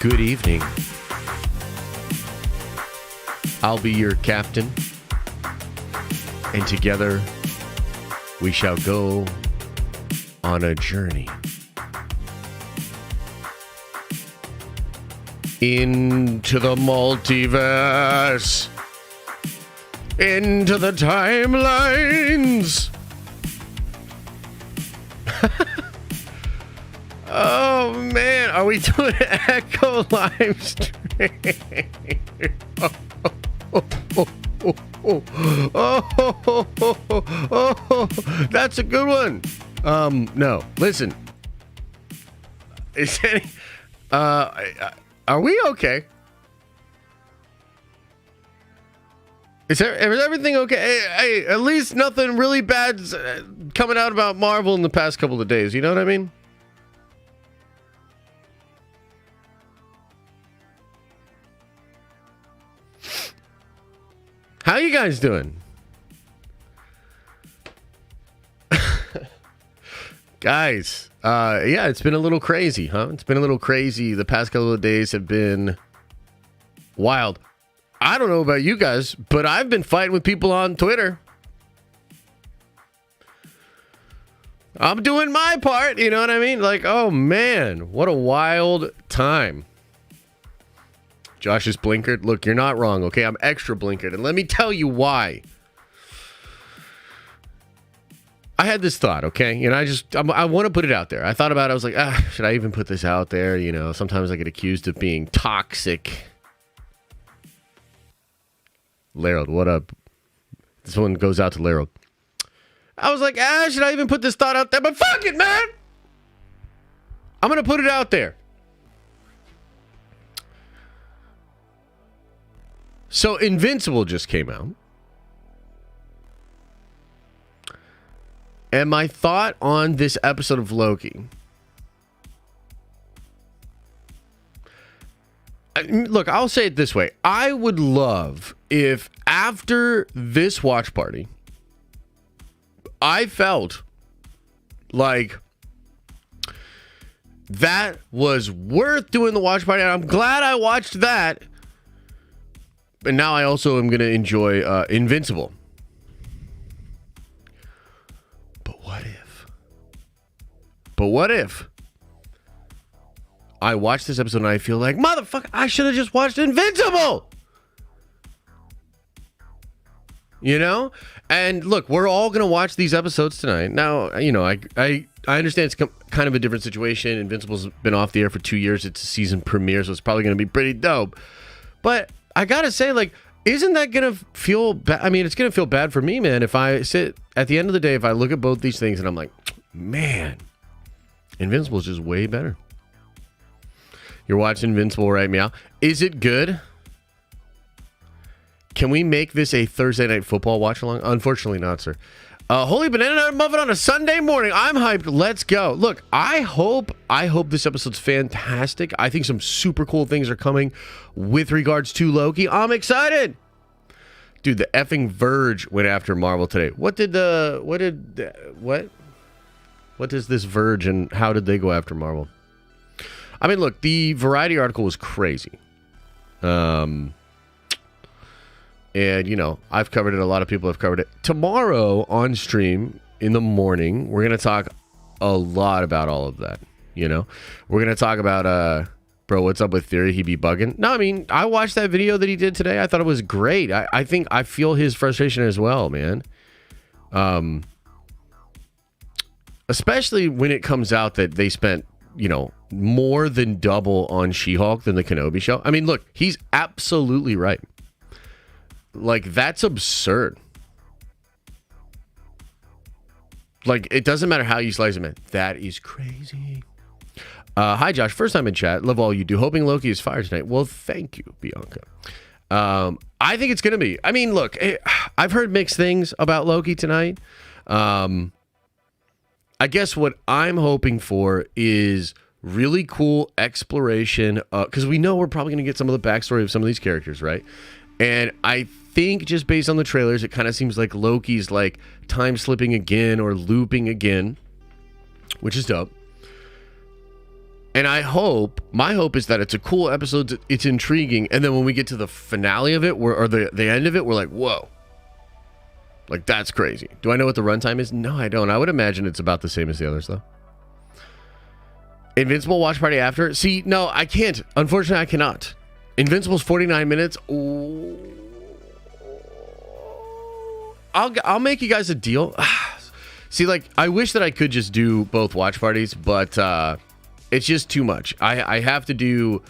Good evening. I'll be your captain, and together we shall go on a journey into the multiverse, into the timelines. Oh man, are we doing an Echo live stream? That's a good one. No, listen. Is any, are we okay? Is everything okay? Hey, at least nothing really bad's coming out about Marvel in the past couple of days. You know what I mean? How you guys doing? Guys, yeah, it's been a little crazy, huh? It's been a little crazy. The past couple of days have been wild. I don't know about you guys, but I've been fighting with people on Twitter. I'm doing my part, you know what I mean? Like, oh man, what a wild time. Josh is blinkered. Look, you're not wrong, okay? I'm extra blinkered, and let me tell you why. I had this thought, okay? You know, I want to put it out there. I thought about it. I was like, should I even put this out there? You know, sometimes I get accused of being toxic. Lerald, what up? This one goes out to Lerald. I was like, should I even put this thought out there? But fuck it, man! I'm going to put it out there. So Invincible just came out. And my thought on this episode of Loki. Look, I'll say it this way. I would love if after this watch party, I felt like that was worth doing the watch party. And I'm glad I watched that. And now I also am going to enjoy Invincible. But what if I watch this episode and I feel like, motherfucker, I should have just watched Invincible. You know? And look, we're all going to watch these episodes tonight. Now, you know, I understand it's kind of a different situation. Invincible's been off the air for 2 years. It's a season premiere, so it's probably going to be pretty dope. But I gotta say, like, isn't that gonna feel bad? I mean, it's gonna feel bad for me, man, if I sit at the end of the day, if I look at both these things and I'm like, man, Invincible is just way better. You're watching Invincible right now. Is it good? Can we make this a Thursday night football watch along? Unfortunately not, sir. Holy banana nut muffin on a Sunday morning. I'm hyped. Let's go. Look, I hope this episode's fantastic. I think some super cool things are coming with regards to Loki. I'm excited. Dude, the effing Verge went after Marvel today. What does this Verge and how did they go after Marvel? I mean, look, the Variety article was crazy. And, you know, I've covered it. A lot of people have covered it. Tomorrow on stream in the morning, we're going to talk a lot about all of that. You know, we're going to talk about, bro, what's up with Theory? He be bugging. No, I mean, I watched that video that he did today. I thought it was great. I think I feel his frustration as well, man. Especially when it comes out that they spent, you know, more than double on She-Hulk than the Kenobi show. I mean, look, he's absolutely right. Like, that's absurd. Like, it doesn't matter how you slice it, man. That is crazy. Hi, Josh. First time in chat. Love all you do. Hoping Loki is fired tonight. Well, thank you, Bianca. I think it's going to be. I mean, look, I've heard mixed things about Loki tonight. I guess what I'm hoping for is really cool exploration. Because we know we're probably going to get some of the backstory of some of these characters, right? And I think just based on the trailers, it kind of seems like Loki's like time slipping again or looping again, which is dope. And my hope is that it's a cool episode, it's intriguing, and then when we get to the finale of it, or the end of it, we're like, whoa. Like, that's crazy. Do I know what the runtime is? No, I don't. I would imagine it's about the same as the others, though. Invincible watch party after? See, no, I can't. Unfortunately, I cannot. Invincible's 49 minutes. Ooh. I'll make you guys a deal. See, like, I wish that I could just do both watch parties, but it's just too much. I have to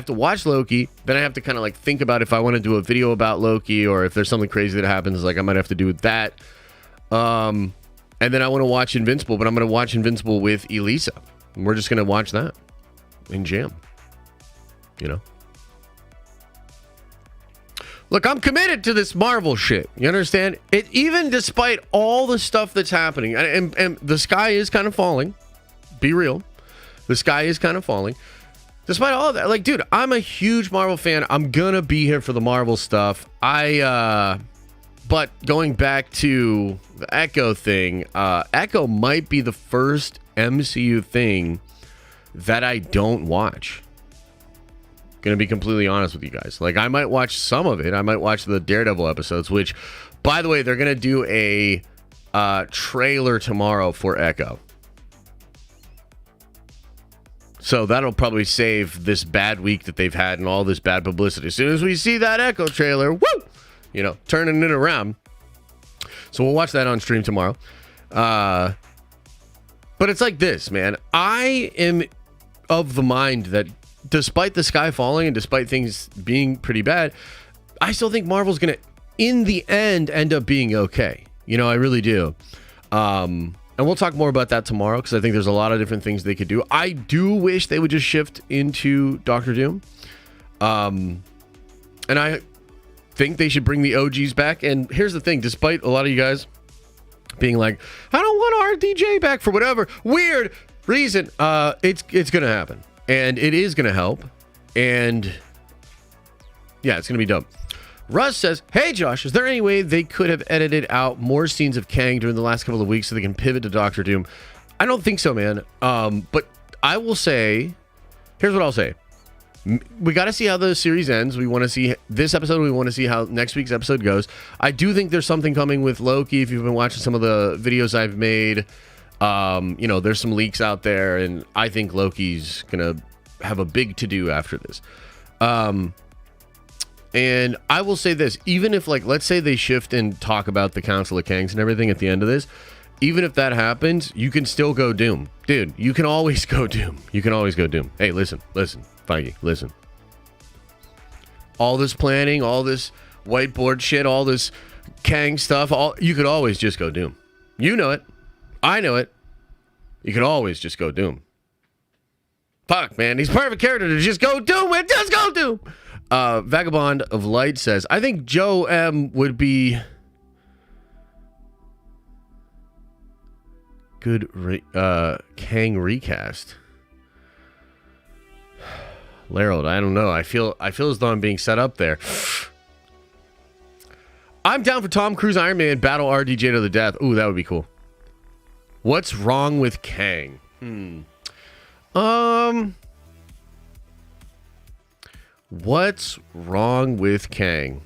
watch Loki, then I have to kind of like think about if I want to do a video about Loki, or if there's something crazy that happens, like I might have to do that. And then I want to watch Invincible, but I'm going to watch Invincible with Elisa. And we're just going to watch that and jam. You know? Look, I'm committed to this Marvel shit. You understand? Even despite all the stuff that's happening, and the sky is kind of falling. Be real. The sky is kind of falling. Despite all of that, like, dude, I'm a huge Marvel fan. I'm gonna be here for the Marvel stuff. But going back to the Echo thing, Echo might be the first MCU thing that I don't watch. Gonna be completely honest with you guys. Like, I might watch some of it. I might watch the Daredevil episodes, which, by the way, they're gonna do a trailer tomorrow for Echo. So that'll probably save this bad week that they've had and all this bad publicity. As soon as we see that Echo trailer, woo! You know, turning it around. So we'll watch that on stream tomorrow. But it's like this, man. I am of the mind that despite the sky falling and despite things being pretty bad, I still think Marvel's going to, in the end up being okay. You know, I really do. And we'll talk more about that tomorrow, because I think there's a lot of different things they could do. I do wish they would just shift into Doctor Doom. And I think they should bring the OGs back. And here's the thing, despite a lot of you guys being like, I don't want RDJ back for whatever weird reason, it's going to happen. And it is going to help. And yeah, it's going to be dope. Russ says, hey, Josh, is there any way they could have edited out more scenes of Kang during the last couple of weeks so they can pivot to Doctor Doom? I don't think so, man. But I will say, here's what I'll say. We got to see how the series ends. We want to see this episode. We want to see how next week's episode goes. I do think there's something coming with Loki. If you've been watching some of the videos I've made, you know, there's some leaks out there, and I think Loki's going to have a big to-do after this. And I will say this, even if, like, let's say they shift and talk about the Council of Kangs and everything at the end of this, even if that happens, you can still go Doom. Dude, you can always go Doom. You can always go Doom. Hey, listen, Feige, listen. All this planning, all this whiteboard shit, all this Kang stuff, you could always just go Doom. You know it. I know it. You could always just go Doom. Fuck, man, he's a perfect character to just go Doom with. Just go Doom. Vagabond of Light says, I think Joe M would be good Kang recast. Larold, I don't know. I feel as though I'm being set up there. I'm down for Tom Cruise Iron Man battle RDJ to the death. Ooh, that would be cool. What's wrong with Kang? What's wrong with Kang?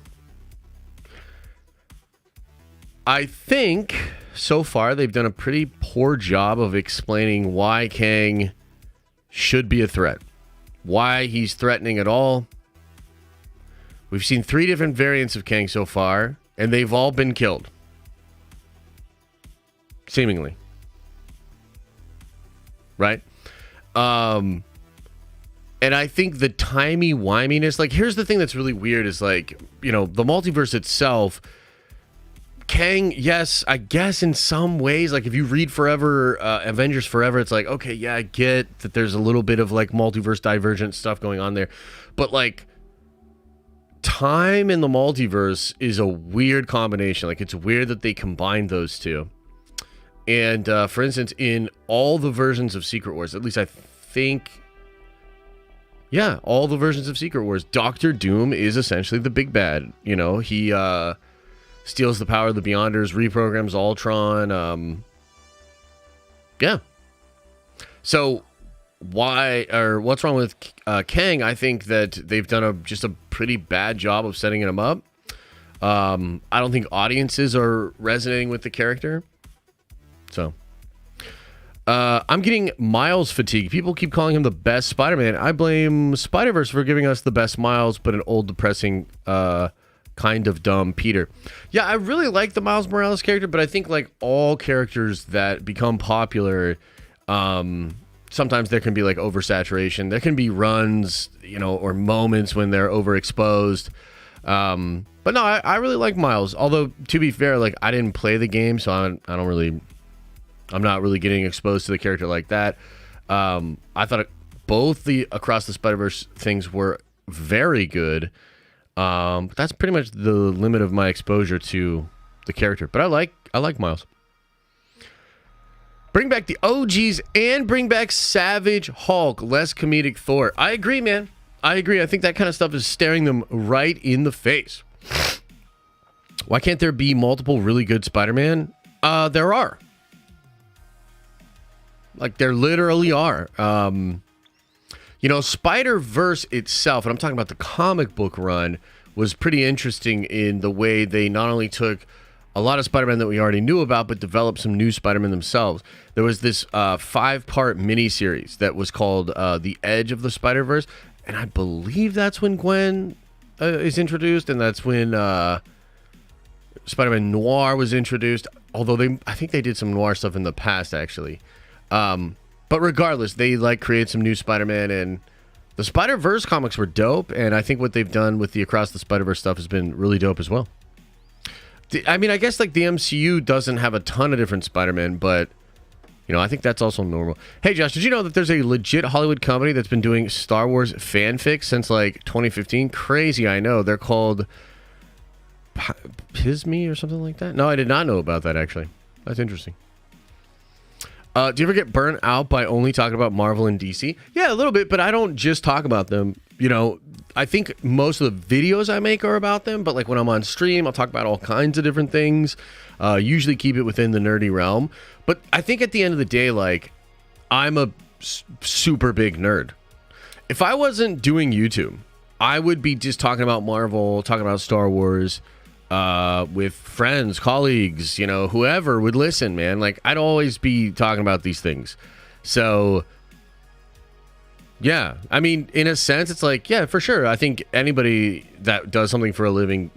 I think so far they've done a pretty poor job of explaining why Kang should be a threat. Why he's threatening at all. We've seen 3 different variants of Kang so far, and they've all been killed. Seemingly. Right? And I think the timey-wiminess, like, here's the thing that's really weird is, like, you know, the multiverse itself, Kang, yes, I guess in some ways, like, if you read Forever, Avengers Forever, it's like, okay, yeah, I get that there's a little bit of, like, multiverse divergent stuff going on there. But, like, time in the multiverse is a weird combination. Like, it's weird that they combined those two. And, for instance, in all the versions of Secret Wars, at least I think... Yeah, all the versions of Secret Wars, Doctor Doom is essentially the big bad. You know, he steals the power of the Beyonders, reprograms Ultron. Yeah. So what's wrong with Kang. I think that they've done just a pretty bad job of setting him up. I don't think audiences are resonating with the character. So I'm getting Miles fatigue. People keep calling him the best Spider-Man. I blame Spider-Verse for giving us the best Miles, but an old, depressing, kind of dumb Peter. Yeah, I really like the Miles Morales character, but I think like all characters that become popular, sometimes there can be like oversaturation. There can be runs, or moments when they're overexposed. But no, I really like Miles. Although, to be fair, like I didn't play the game, so I'm not really getting exposed to the character like that. I thought both the Across the Spider-Verse things were very good. But that's pretty much the limit of my exposure to the character. But I like Miles. Bring back the OGs and bring back Savage Hulk, less comedic Thor. I agree, man. I agree. I think that kind of stuff is staring them right in the face. Why can't there be multiple really good Spider-Man? There are. Like, there literally are. Spider-Verse itself, and I'm talking about the comic book run, was pretty interesting in the way they not only took a lot of Spider-Man that we already knew about, but developed some new Spider-Man themselves. There was this 5-part miniseries that was called The Edge of the Spider-Verse, and I believe that's when Gwen is introduced, and that's when Spider-Man Noir was introduced, although I think they did some Noir stuff in the past, actually. But regardless, they created some new Spider-Man, and the Spider-Verse comics were dope, and I think what they've done with the Across the Spider-Verse stuff has been really dope as well. I mean, I guess the MCU doesn't have a ton of different Spider-Man, but I think that's also normal. Hey, Josh, did you know that there's a legit Hollywood company that's been doing Star Wars fanfic since 2015? Crazy, I know. They're called Pisme or something like that. No, I did not know about that, actually. That's interesting. Do you ever get burnt out by only talking about Marvel and DC? Yeah, a little bit, but I don't just talk about them. I think most of the videos I make are about them, but when I'm on stream, I'll talk about all kinds of different things. Usually keep it within the nerdy realm. But I think at the end of the day, I'm a super big nerd. If I wasn't doing YouTube, I would be just talking about Marvel, talking about Star Wars, with friends, colleagues, whoever would listen, man. I'd always be talking about these things. So, yeah. I mean, in a sense, it's yeah, for sure. I think anybody that does something for a living,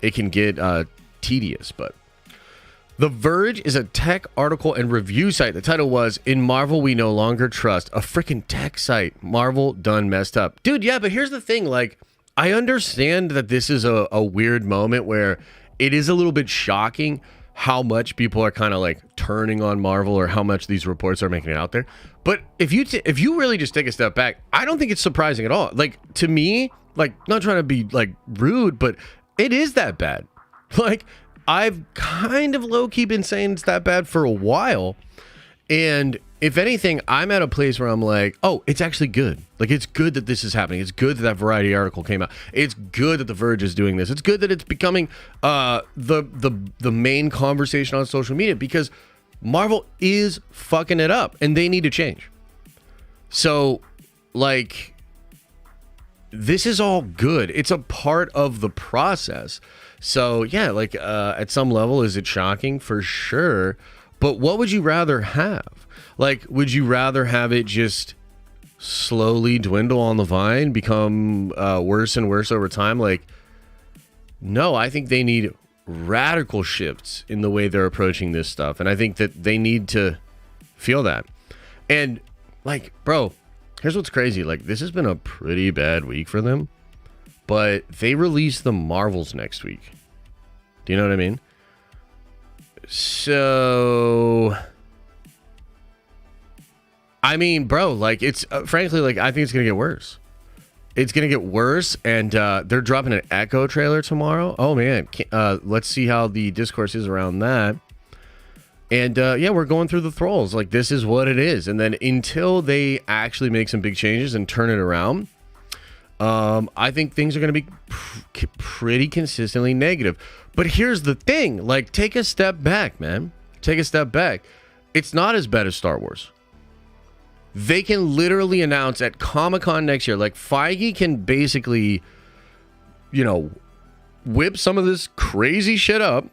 it can get tedious. But The Verge is a tech article and review site. The title was, "In Marvel We No Longer Trust." A freaking tech site. Marvel done messed up. Dude, yeah, but here's the thing. I understand that this is a weird moment where it is a little bit shocking how much people are kind of turning on Marvel, or how much these reports are making it out there. But if you really just take a step back, I don't think it's surprising at all. To me, not trying to be rude, but it is that bad. I've kind of low-key been saying it's that bad for a while. And if anything, I'm at a place where I'm oh, it's actually good. It's good that this is happening. It's good that that Variety article came out. It's good that The Verge is doing this. It's good that it's becoming the main conversation on social media, because Marvel is fucking it up and they need to change. So, this is all good. It's a part of the process. So, yeah, at some level, is it shocking? For sure. But what would you rather have? Would you rather have it just slowly dwindle on the vine, become worse and worse over time? No, I think they need radical shifts in the way they're approaching this stuff. And I think that they need to feel that. And, bro, here's what's crazy. This has been a pretty bad week for them. But they release the Marvels next week. Do you know what I mean? So, I mean, bro, it's frankly, I think it's gonna get worse. It's gonna get worse, and they're dropping an Echo trailer tomorrow. Oh man, let's see how the discourse is around that. And yeah, we're going through the thralls. This is what it is. And then until they actually make some big changes and turn it around, I think things are going to be pretty consistently negative. But here's the thing, take a step back, man. Take a step back. It's not as bad as Star Wars. They can literally announce at Comic-Con next year. Like, Feige can basically, whip some of this crazy shit up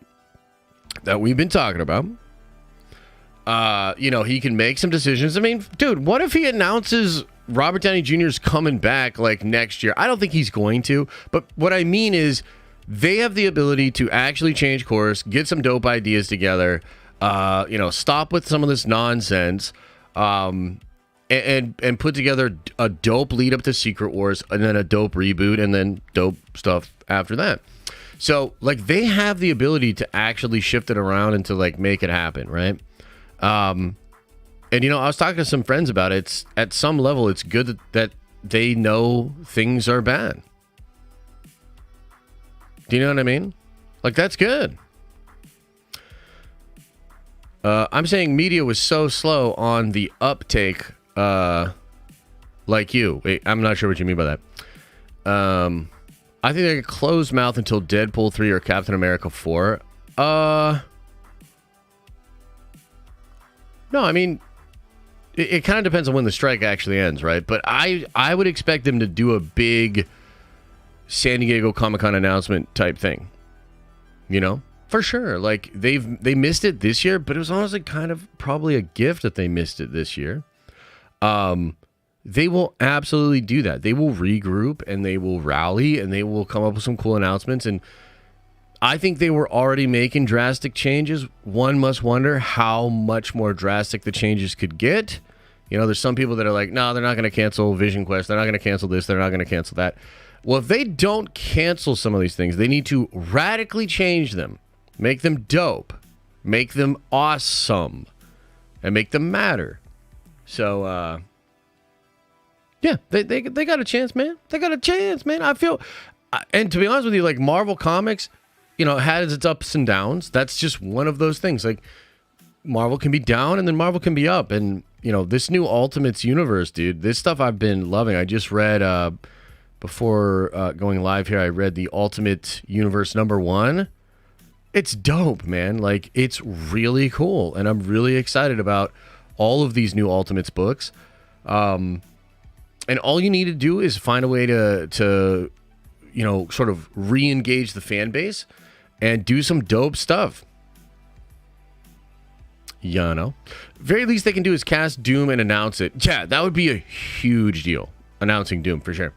that we've been talking about. He can make some decisions. I mean, dude, what if he announces Robert Downey Jr. is coming back like next year? I don't think he's going to. But what I mean is they have the ability to actually change course, get some dope ideas together, stop with some of this nonsense. And put together a dope lead up to Secret Wars and then a dope reboot and then dope stuff after that. So, like, they have the ability to actually shift it around and to, like, make it happen, right? And, I was talking to some friends about it. It's, at some level, it's good that they know things are bad. Do you know what I mean? Like, that's good. I'm saying media was so slow on the uptake. Like you. Wait, I'm not sure what you mean by that. I think they could close mouth until Deadpool 3 or Captain America 4. No, I mean, it kind of depends on when the strike actually ends, right? But I would expect them to do a big San Diego Comic-Con announcement type thing. For sure. Like, they missed it this year, but it was honestly kind of probably a gift that they missed it this year. They will absolutely do that. They will regroup and they will rally and they will come up with some cool announcements. And I think they were already making drastic changes. One must wonder how much more drastic the changes could get. There's some people that are like, no, they're not going to cancel Vision Quest. They're not going to cancel this. They're not going to cancel that. Well, if they don't cancel some of these things, they need to radically change them, make them dope, make them awesome, and make them matter. So, yeah, they got a chance, man. They got a chance, man. I feel, and to be honest with you, like, Marvel Comics, had its ups and downs. That's just one of those things. Like, Marvel can be down and then Marvel can be up. And, this new Ultimates universe, dude, this stuff I've been loving. I just read, before going live here, I read the Ultimate Universe #1. It's dope, man. Like, it's really cool. And I'm really excited about all of these new Ultimates books. And all you need to do is find a way to sort of re-engage the fan base and do some dope stuff. Very least they can do is cast Doom and announce it. Yeah, that would be a huge deal. Announcing Doom, for sure.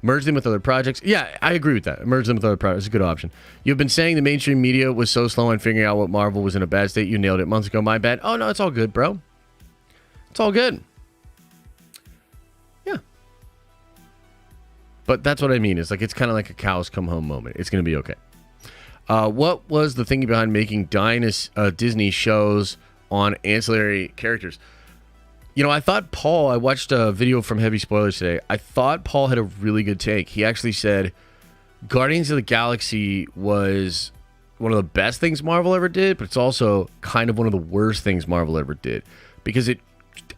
Merge them with other projects. Yeah, I agree with that. Merge them with other projects. It's a good option. You've been saying the mainstream media was so slow on figuring out what Marvel was in a bad state. You nailed it months ago. My bad. Oh, no, it's all good, bro. It's all good. Yeah. But that's what I mean. It's like, it's kind of like a cows come home moment. It's going to be okay. What was the thinking behind making Disney shows on ancillary characters? I thought I watched a video from Heavy Spoilers today. I thought Paul had a really good take. He actually said Guardians of the Galaxy was one of the best things Marvel ever did, but it's also kind of one of the worst things Marvel ever did. Because it,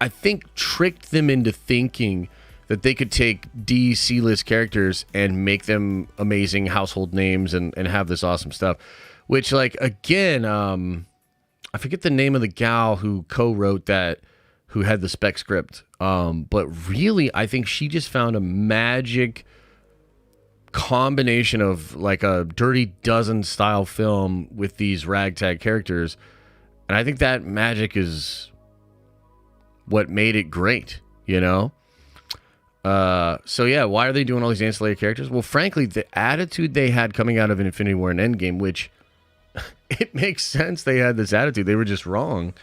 I think, tricked them into thinking that they could take DC-list characters and make them amazing household names and have this awesome stuff. Which, like, again, I forget the name of the gal who co-wrote that, who had the spec script. But really, I think she just found a magic combination of like a Dirty Dozen style film with these ragtag characters. And I think that magic is what made it great, So yeah, why are they doing all these ancillary characters? Well, frankly, the attitude they had coming out of Infinity War and Endgame, which it makes sense they had this attitude. They were just wrong.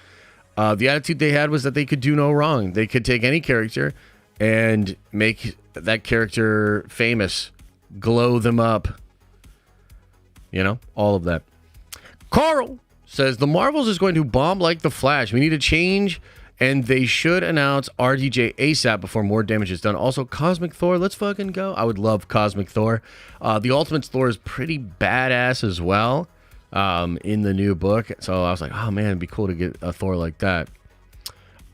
The attitude they had was that they could do no wrong. They could take any character and make that character famous, glow them up. All of that. Carl says, the Marvels is going to bomb like the Flash. We need a change, and they should announce RDJ ASAP before more damage is done. Also, Cosmic Thor, let's fucking go. I would love Cosmic Thor. The Ultimate Thor is pretty badass as well. In the new book. So I was like, oh man, it'd be cool to get a Thor like that.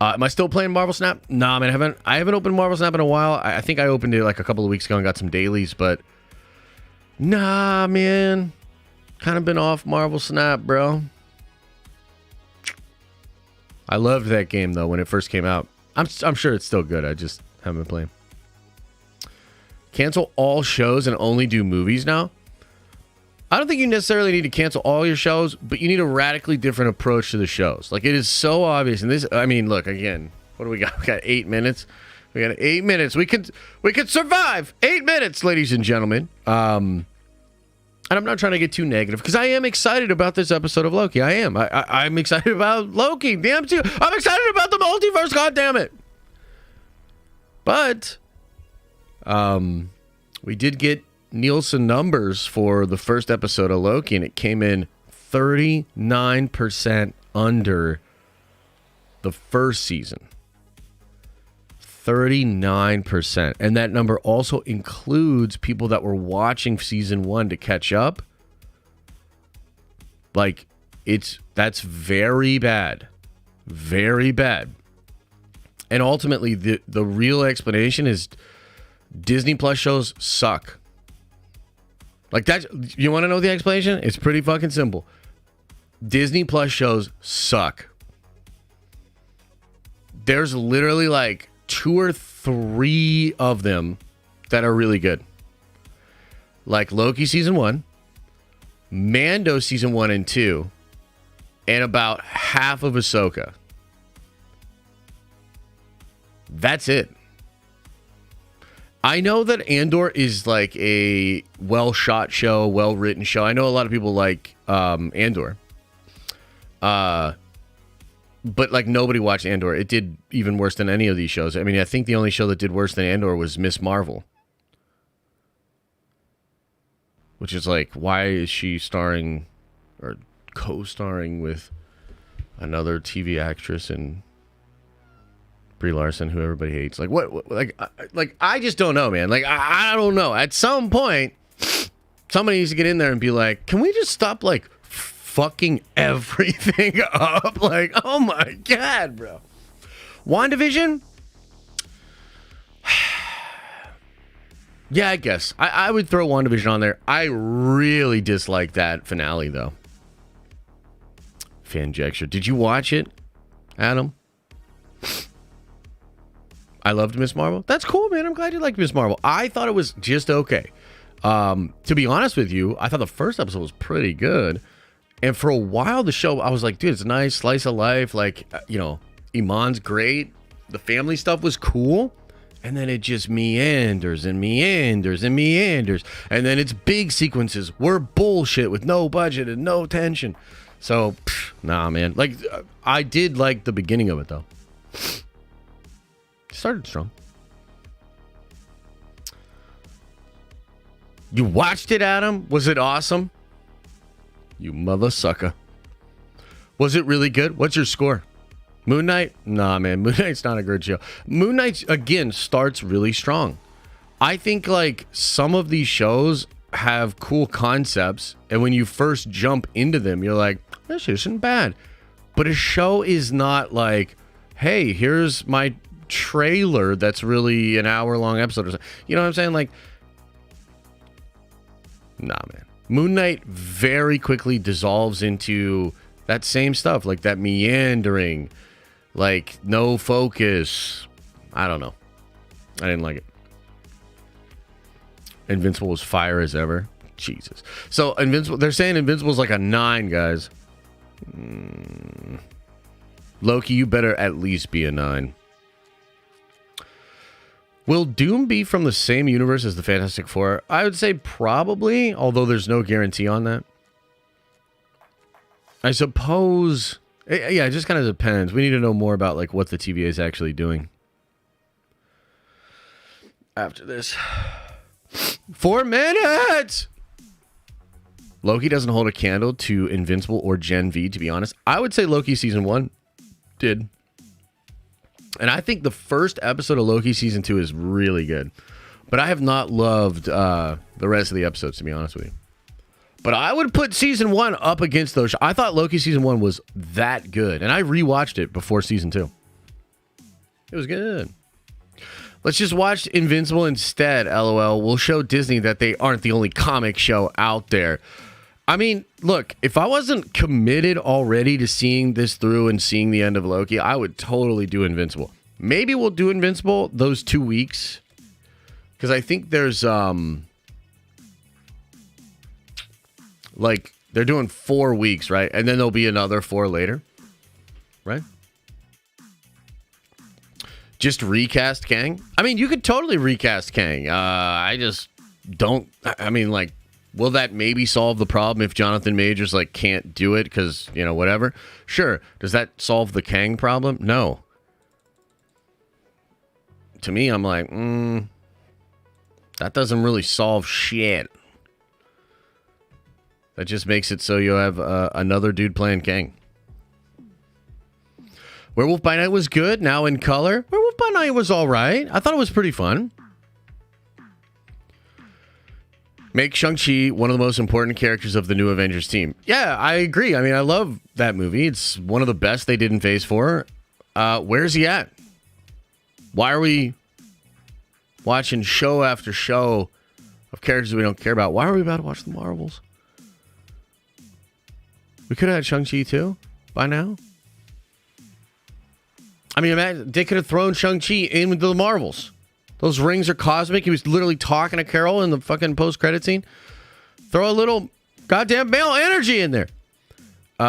Am I still playing Marvel Snap? Nah, man, I haven't opened Marvel Snap in a while. I think I opened it like a couple of weeks ago and got some dailies, but nah, man. Kind of been off Marvel Snap, bro. I loved that game though when it first came out. I'm sure it's still good. I just haven't been playing. Cancel all shows and only do movies now. I don't think you necessarily need to cancel all your shows, but you need a radically different approach to the shows. Like, it is so obvious. And this, I mean, look, again, what do we got? We got 8 minutes. We got 8 minutes. We could survive 8 minutes, ladies and gentlemen. And I'm not trying to get too negative because I am excited about this episode of Loki. I am. I'm excited about Loki. Damn too. I'm excited about the multiverse. God damn it. But we did get Nielsen numbers for the first episode of Loki, and it came in 39% under the first season. 39%. And that number also includes people that were watching season 1 to catch up. Like, that's very bad. Very bad. And ultimately, the real explanation is Disney Plus shows suck. Like, that, you want to know the explanation? It's pretty fucking simple. Disney Plus shows suck. There's literally like 2 or 3 of them that are really good. Like Loki season 1, Mando season 1 and 2, and about half of Ahsoka. That's it. I know that Andor is like a well-shot show, well-written show. I know a lot of people like Andor. But like nobody watched Andor. It did even worse than any of these shows. I mean, I think the only show that did worse than Andor was Miss Marvel. Which is like, why is she starring or co-starring with another TV actress and Brie Larson, who everybody hates? Like, what like I just don't know, man. Like, I don't know. At some point, somebody needs to get in there and be like, can we just stop, like, fucking everything up? Like, oh my God, bro. WandaVision? Yeah, I guess. I would throw WandaVision on there. I really dislike that finale, though. Fanjecture. Did you watch it, Adam? I loved Miss Marvel. That's cool, man. I'm glad you liked Miss Marvel. I thought it was just okay. To be honest with you, I thought the first episode was pretty good. And for a while, the show, I was like, dude, it's a nice slice of life. Like, you know, Iman's great. The family stuff was cool. And then it just meanders and meanders and meanders. And then it's big sequences. We're bullshit with no budget and no tension. So, nah, man. Like, I did like the beginning of it, though. Started strong. You watched it, Adam? Was it awesome? You mother sucker. Was it really good? What's your score? Moon Knight? Nah, man. Moon Knight's not a good show. Moon Knight, again, starts really strong. I think, like, some of these shows have cool concepts, and when you first jump into them, you're like, this isn't bad. But a show is not like, hey, here's my trailer that's really an hour-long episode or something. You know what I'm saying? Like, nah, man. Moon Knight very quickly dissolves into that same stuff, like that meandering, like no focus. I don't know. I didn't like it. Invincible was fire as ever. Jesus. So Invincible, they're saying Invincible's like a 9, guys. Loki, you better at least be a 9. Will Doom be from the same universe as the Fantastic Four? I would say probably, although there's no guarantee on that. I suppose, yeah, it just kind of depends. We need to know more about like what the TVA is actually doing. After this. 4 minutes! Loki doesn't hold a candle to Invincible or Gen V, to be honest. I would say Loki Season 1 did. And I think the first episode of Loki Season 2 is really good. But I have not loved the rest of the episodes, to be honest with you. But I would put Season 1 up against those. I thought Loki Season 1 was that good. And I rewatched it before Season 2. It was good. Let's just watch Invincible instead, LOL. We'll show Disney that they aren't the only comic show out there. I mean, look, if I wasn't committed already to seeing this through and seeing the end of Loki, I would totally do Invincible. Maybe we'll do Invincible those 2 weeks. Because I think there's, like, they're doing 4 weeks, right? And then there'll be another 4 later, right? Just recast Kang? I mean, you could totally recast Kang. I just don't, I mean, like, will that maybe solve the problem if Jonathan Majors, like, can't do it because, you know, whatever? Sure. Does that solve the Kang problem? No. To me, I'm like, that doesn't really solve shit. That just makes it so you have another dude playing Kang. Werewolf by Night was good. Now in color. Werewolf by Night was all right. I thought it was pretty fun. Make Shang-Chi one of the most important characters of the new Avengers team. Yeah, I agree. I mean, I love that movie. It's one of the best they did in Phase 4. Where's he at? Why are we watching show after show of characters we don't care about? Why are we about to watch the Marvels? We could have had Shang-Chi too by now. I mean, imagine, they could have thrown Shang-Chi in with the Marvels. Those rings are cosmic. He was literally talking to Carol in the fucking post-credit scene. Throw a little goddamn male energy in there.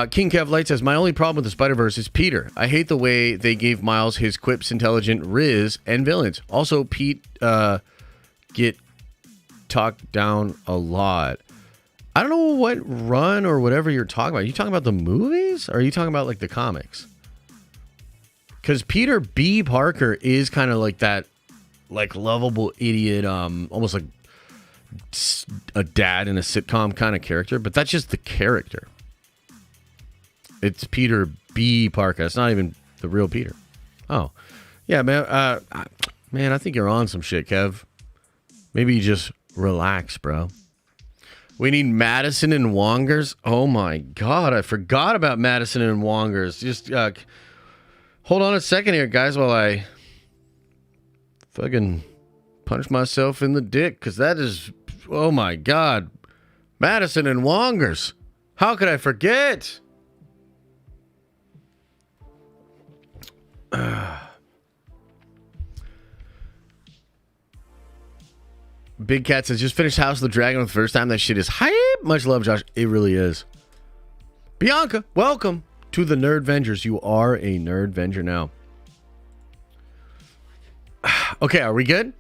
King Kev Light says, my only problem with the Spider-Verse is Peter. I hate the way they gave Miles his quips, intelligent Riz, and villains. Also, Pete get talked down a lot. I don't know what run or whatever you're talking about. Are you talking about the movies? Or are you talking about, like, the comics? Because Peter B. Parker is kind of like that, like, lovable idiot, almost like a dad in a sitcom kind of character. But that's just the character. It's Peter B. Parker. It's not even the real Peter. Oh. Yeah, man. Man, I think you're on some shit, Kev. Maybe you just relax, bro. We need Madison and Wongers. Oh, my God. I forgot about Madison and Wongers. Just hold on a second here, guys, while I fucking punch myself in the dick. Because that is, oh, my God. Madison and Wongers. How could I forget? Big Cat says, just finished House of the Dragon for the first time. That shit is hype. Much love, Josh. It really is. Bianca, welcome to the Nerd Vengers. You are a Nerd Venger now. Okay, are we good?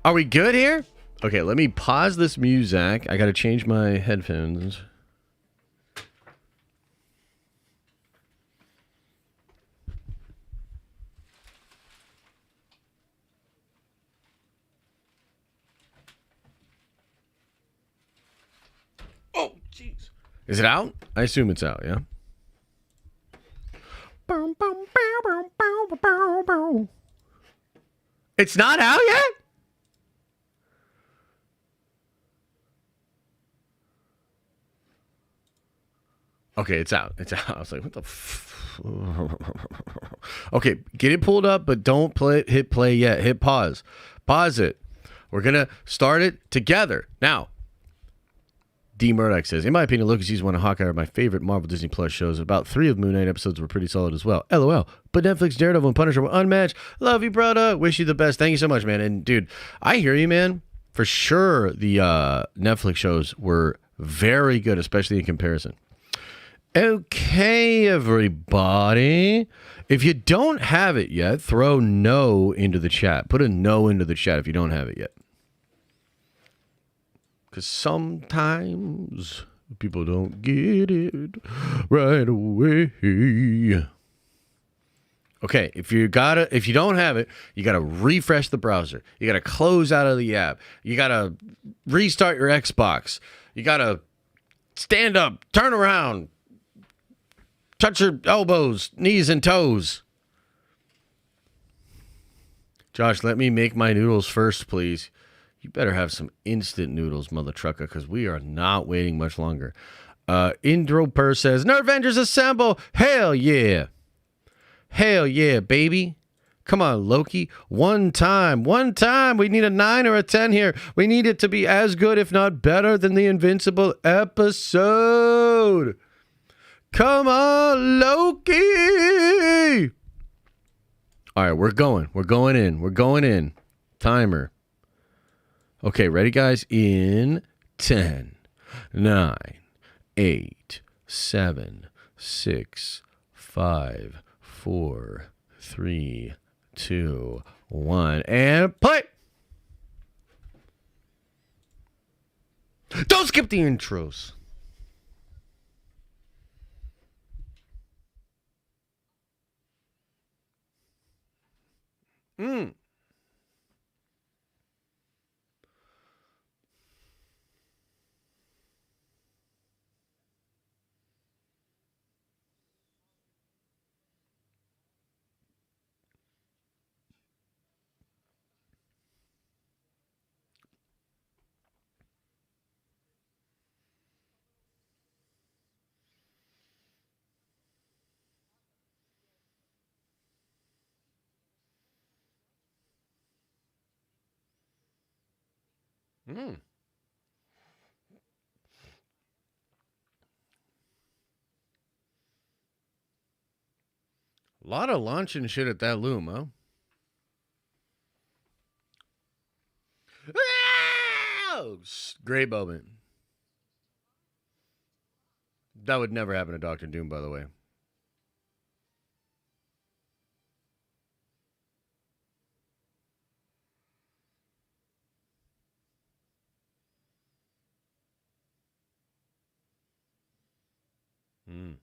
Are we good here? Okay, let me pause this music. I got to change my headphones. Oh, jeez. Is it out? I assume it's out, yeah? It's not out yet? Okay, it's out. It's out. I was like, what the Okay, get it pulled up, but don't hit play yet. Hit pause. Pause it. We're going to start it together. Now, D. Murdoch says, in my opinion, Loki season 1 and Hawkeye are my favorite Marvel Disney Plus shows. About 3 of Moon Knight episodes were pretty solid as well. LOL. But Netflix, Daredevil, and Punisher were unmatched. Love you, brother. Wish you the best. Thank you so much, man. And, dude, I hear you, man. For sure, the Netflix shows were very good, especially in comparison. Okay, everybody. If you don't have it yet, throw no into the chat. Put a no into the chat if you don't have it yet. Because sometimes people don't get it right away. Okay, if you don't have it, you gotta refresh the browser. You gotta close out of the app. You gotta restart your Xbox. You gotta stand up, turn around, touch your elbows, knees, and toes. Josh, let me make my noodles first, please. You better have some instant noodles, mother trucker, because we are not waiting much longer. Indro says, Nerd Avengers assemble! Hell yeah! Hell yeah, baby! Come on, Loki. One time. We need a 9 or a 10 here. We need it to be as good, if not better, than the Invincible episode. Come on, Loki! All right, we're going. We're going in. We're going in. Timer. Okay, ready, guys? In 10, 9, 8, 7, 6, 5, 4, 3, 2, 1, and play. Don't skip the intros. Mm. Mm. A lot of launching shit at that loom, huh? Oh, great moment. That would never happen to Doctor Doom, by the way. Mm.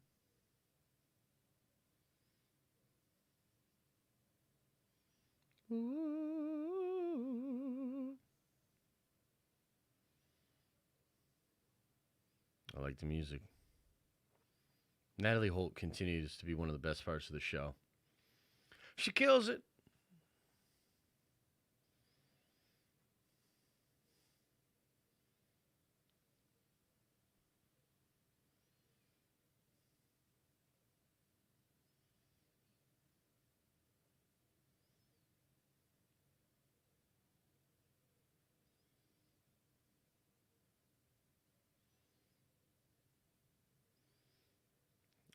I like the music. Natalie Holt continues to be one of the best parts of the show. She kills it.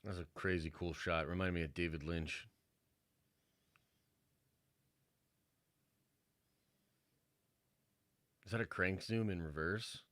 That's a crazy cool shot. Reminded me of David Lynch. Is that a crank zoom in reverse?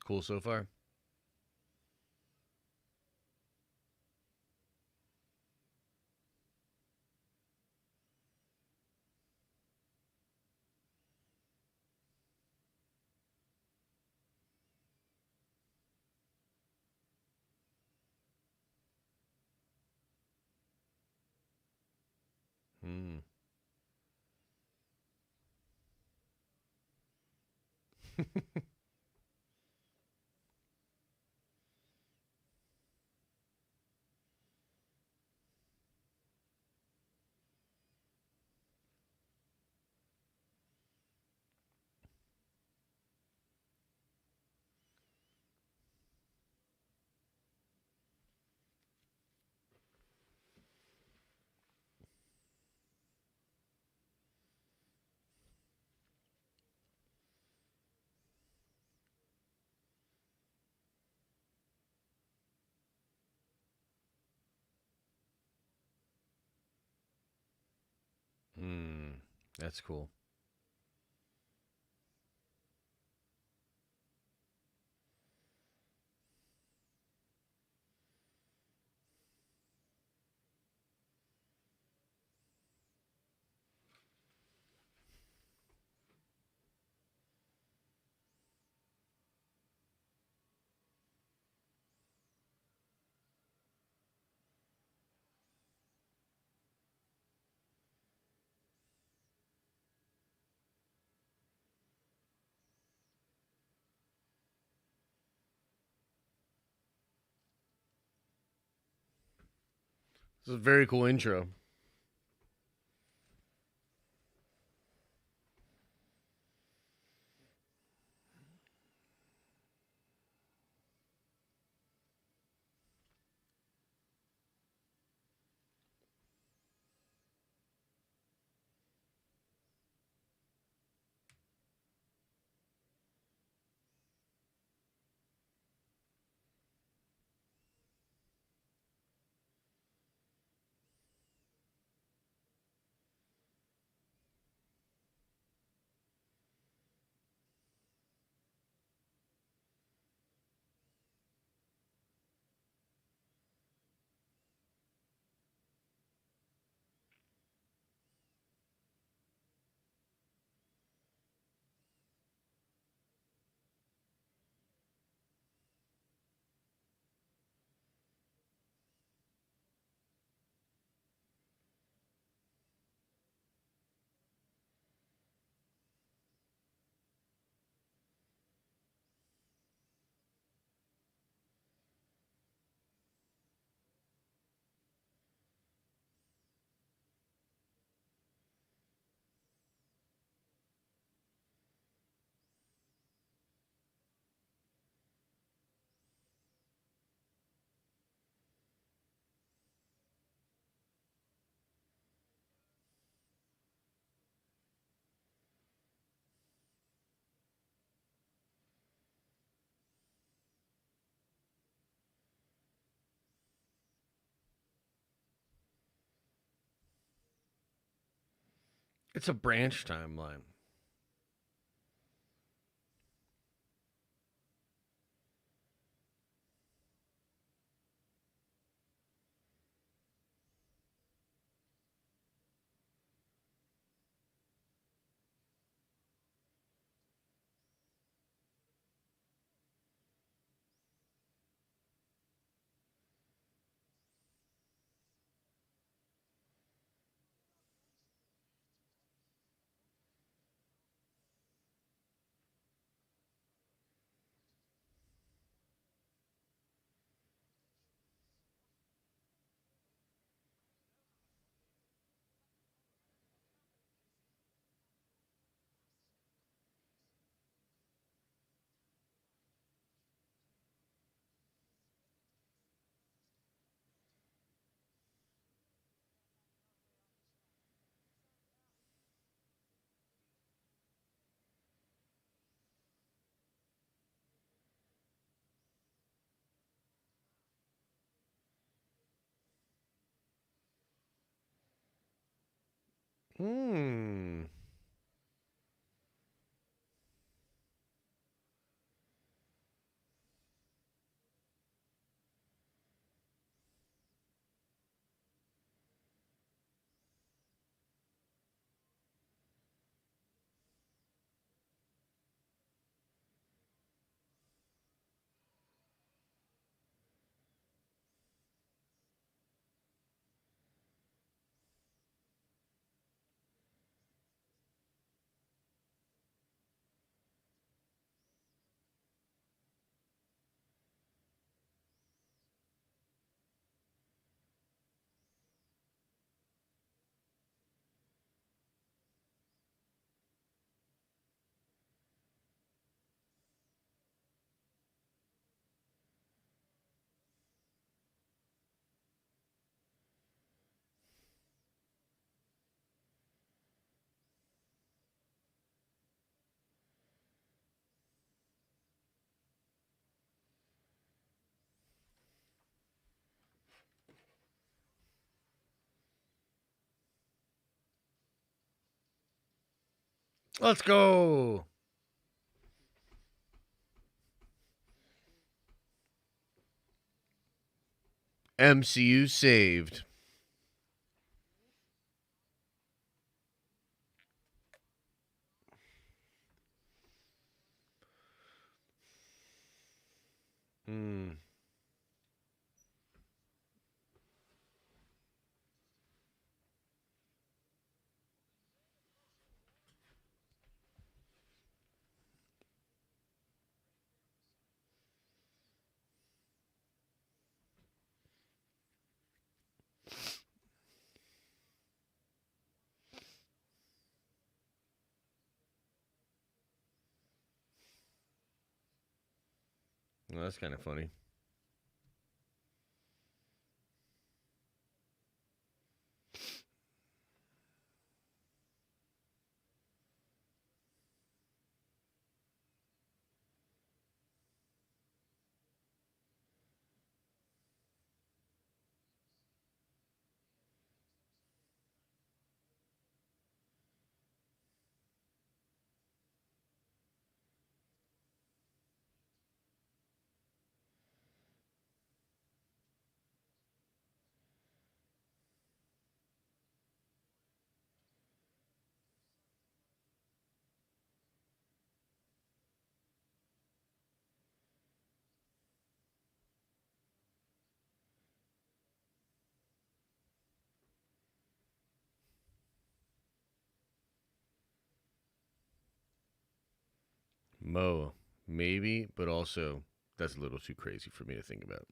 Cool so far. Hmm. Hmm. That's cool. It's a very cool intro. It's a branch timeline. Hmm. Let's go. MCU saved. Hmm. Well, that's kind of funny. Mo, maybe, but also that's a little too crazy for me to think about.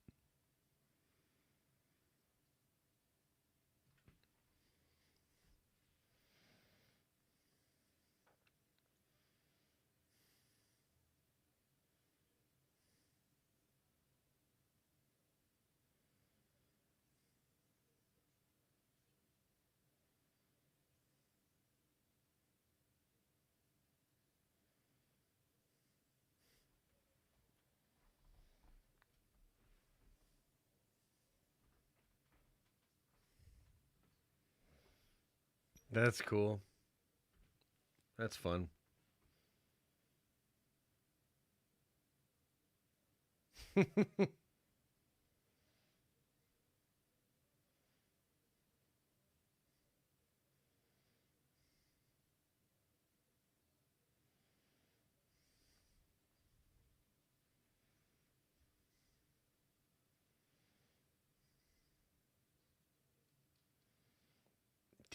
That's cool. That's fun.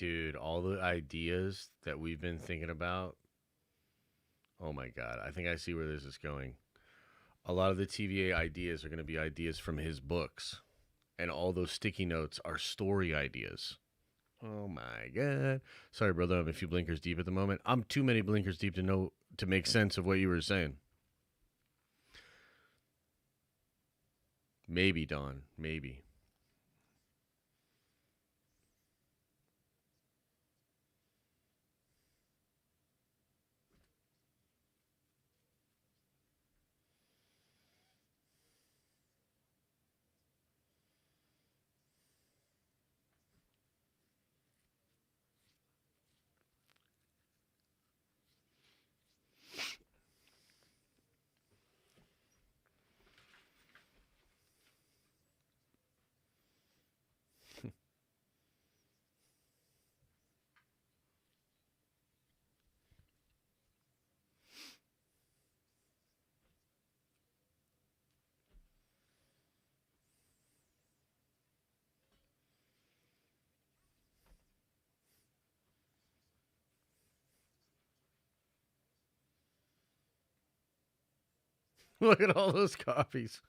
Dude, all the ideas that we've been thinking about. Oh my God. I think I see where this is going. A lot of the TVA ideas are going to be ideas from his books. And all those sticky notes are story ideas. Oh my God. Sorry, brother. I'm a few blinkers deep at the moment. I'm too many blinkers deep to know to make sense of what you were saying. Maybe, Don. Maybe. Look at all those copies.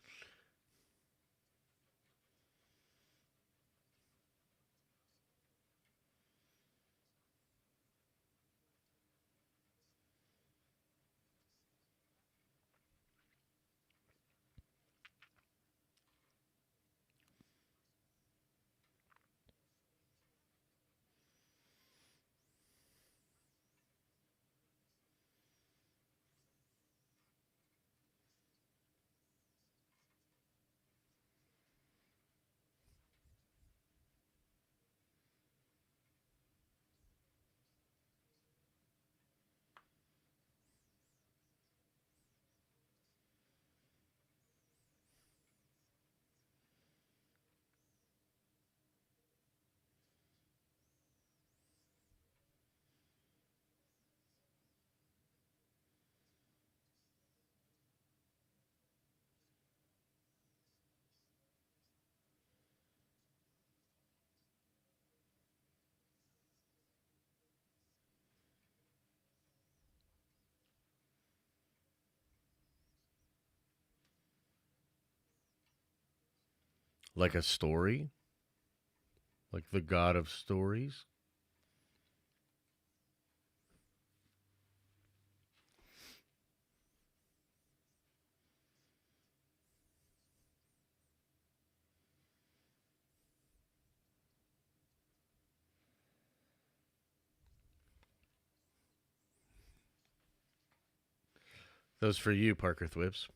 Like a story? Like the god of stories? Those for you, Parker Thwipps.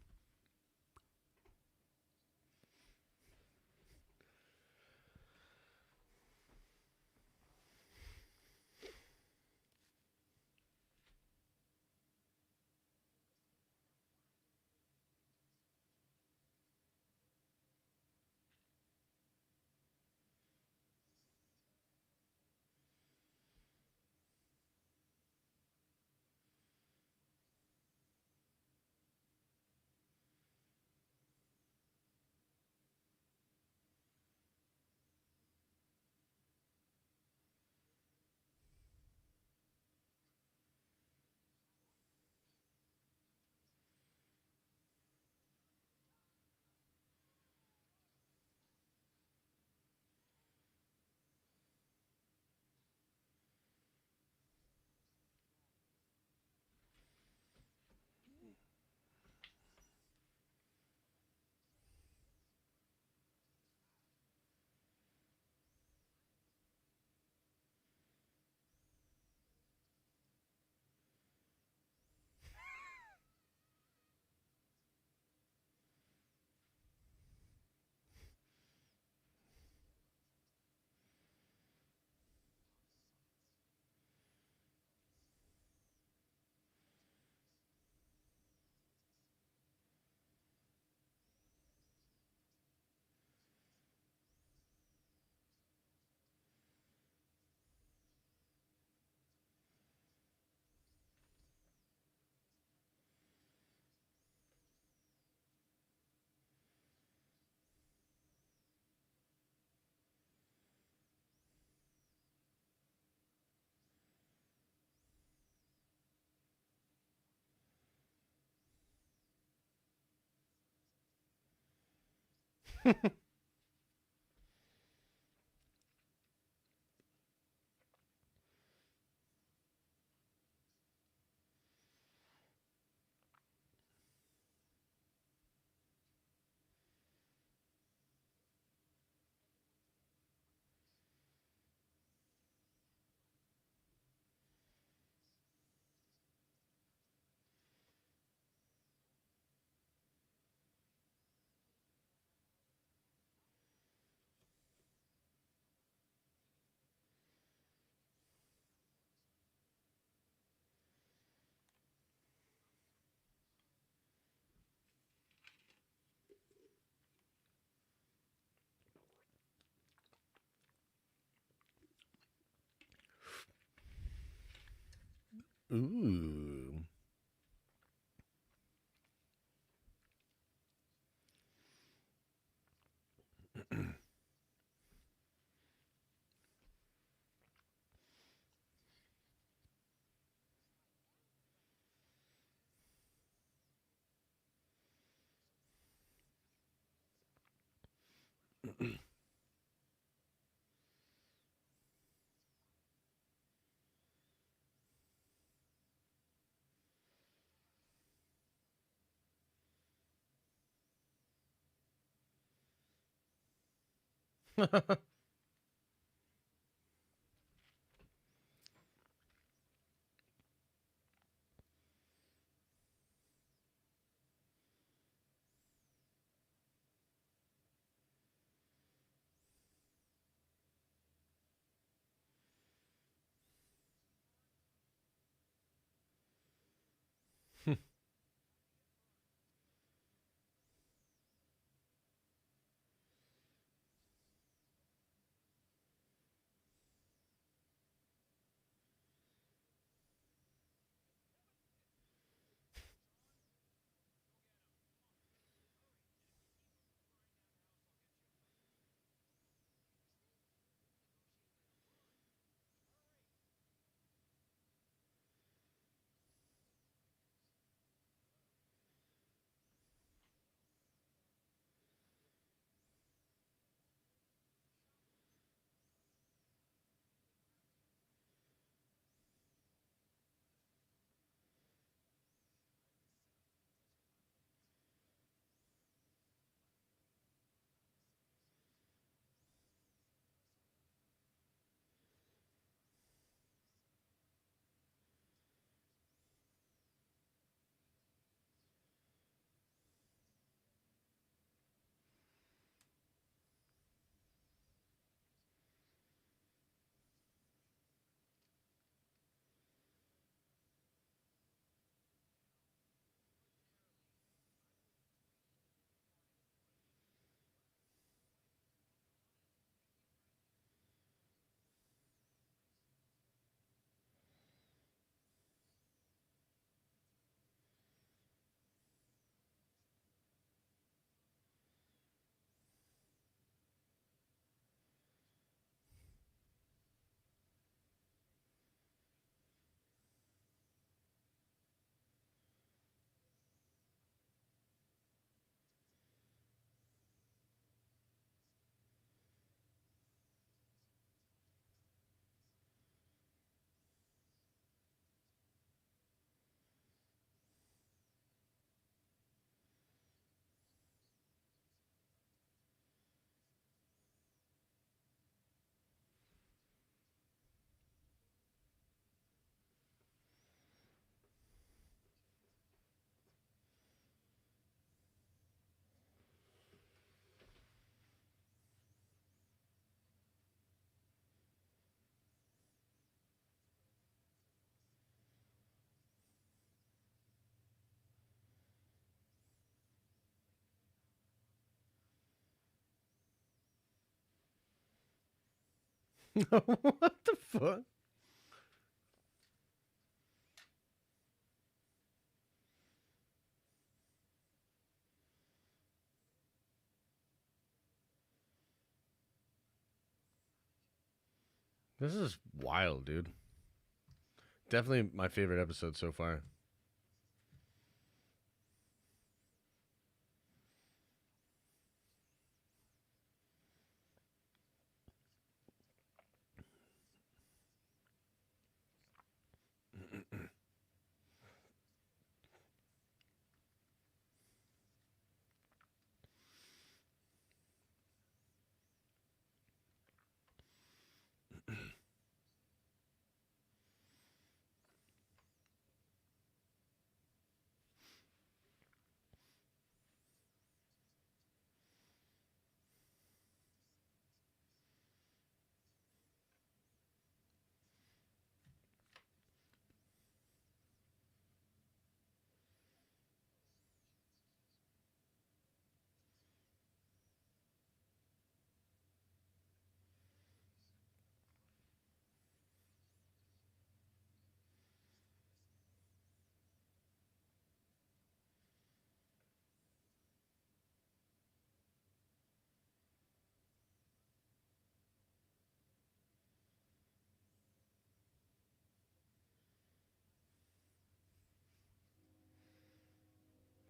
Ooh. What the fuck? This is wild, dude. Definitely my favorite episode so far.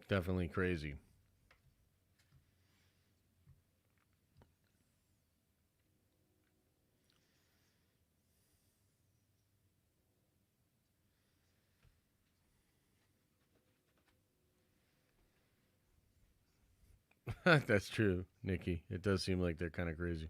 Definitely crazy. That's true, Nikki. It does seem like they're kind of crazy.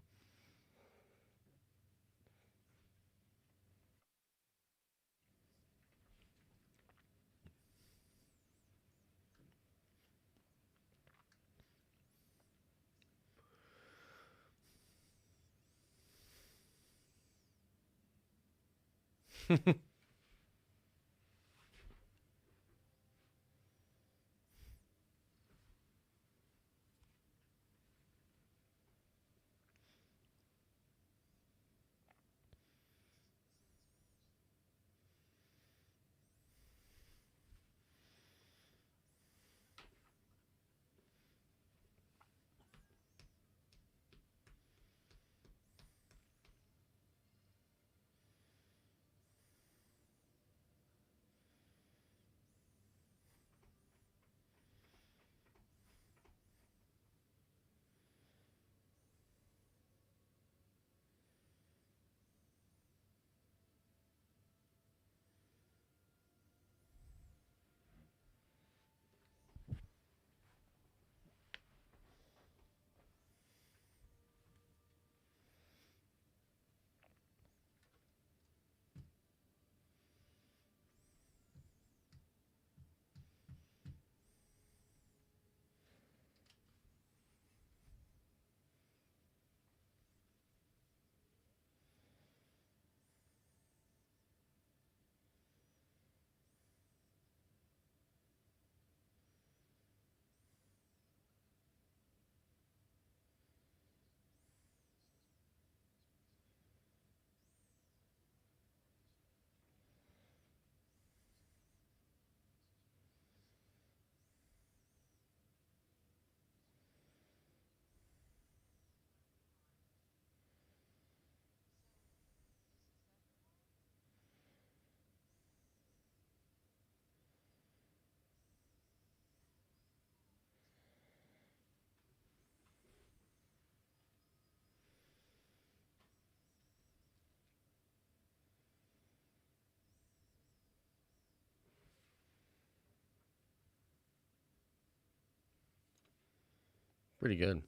Pretty good.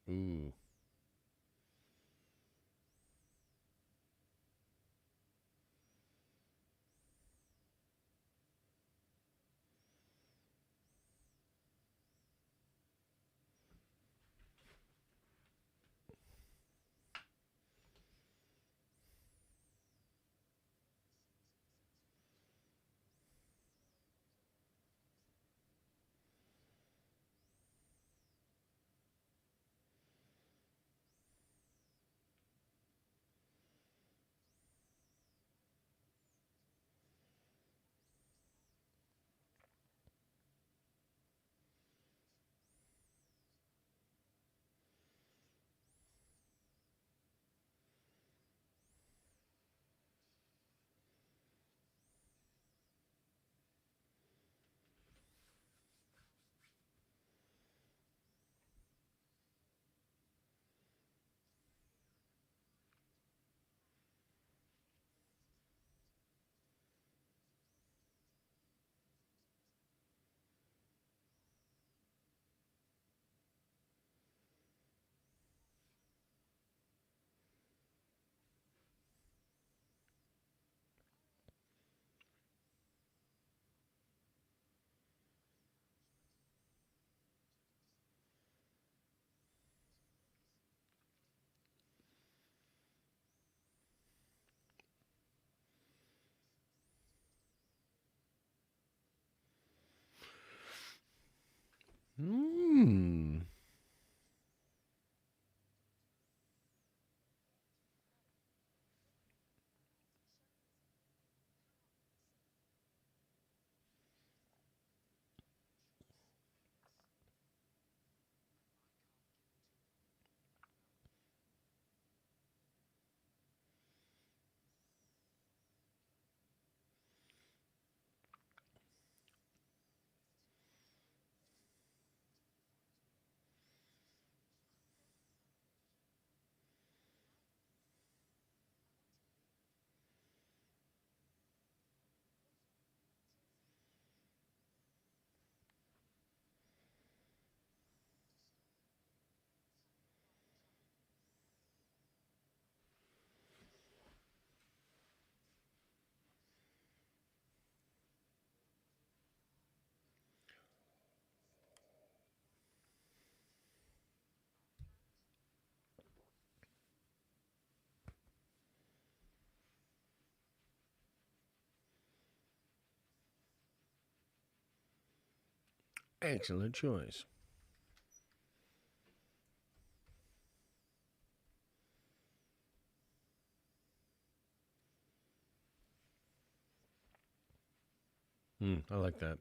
Ooh. Hmm. Excellent choice. I like that.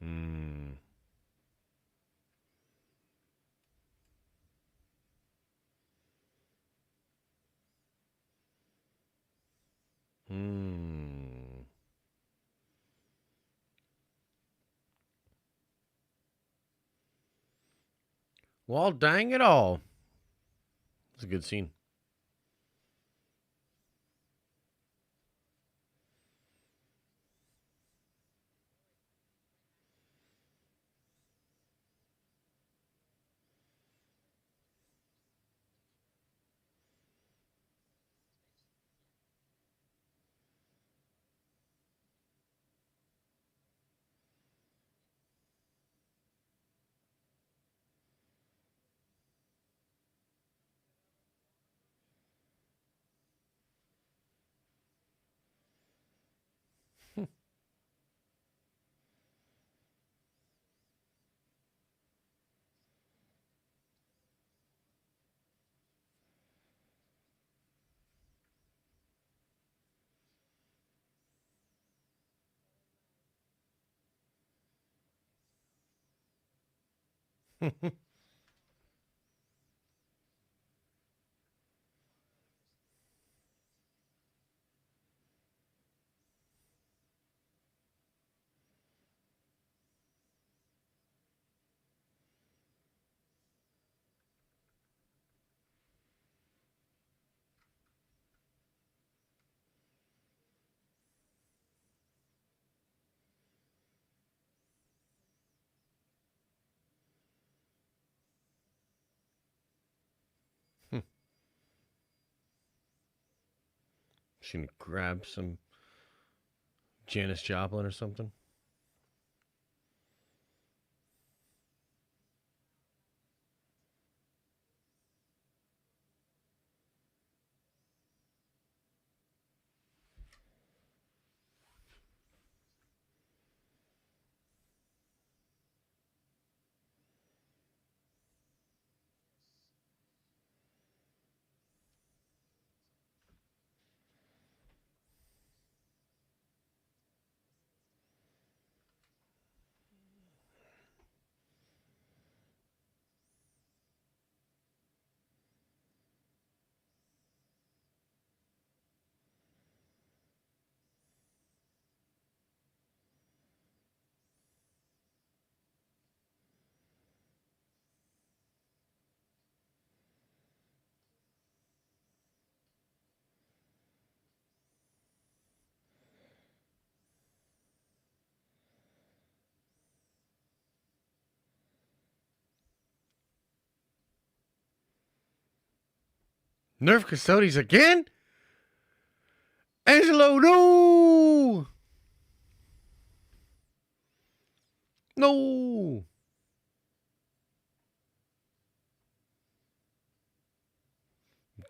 Hmm. Hmm. Well, dang it all. It's a good scene. She gonna grab some Janis Joplin or something. Nerf custodies again? Angelo, no! No.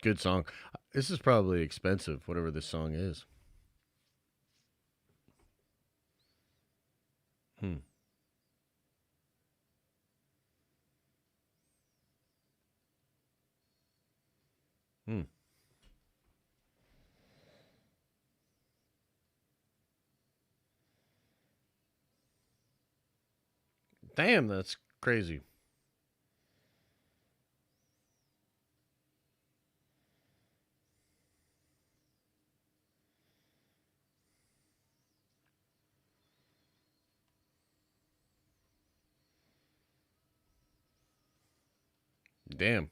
Good song. This is probably expensive, whatever this song is. Hmm. Hmm. Damn, that's crazy. Damn.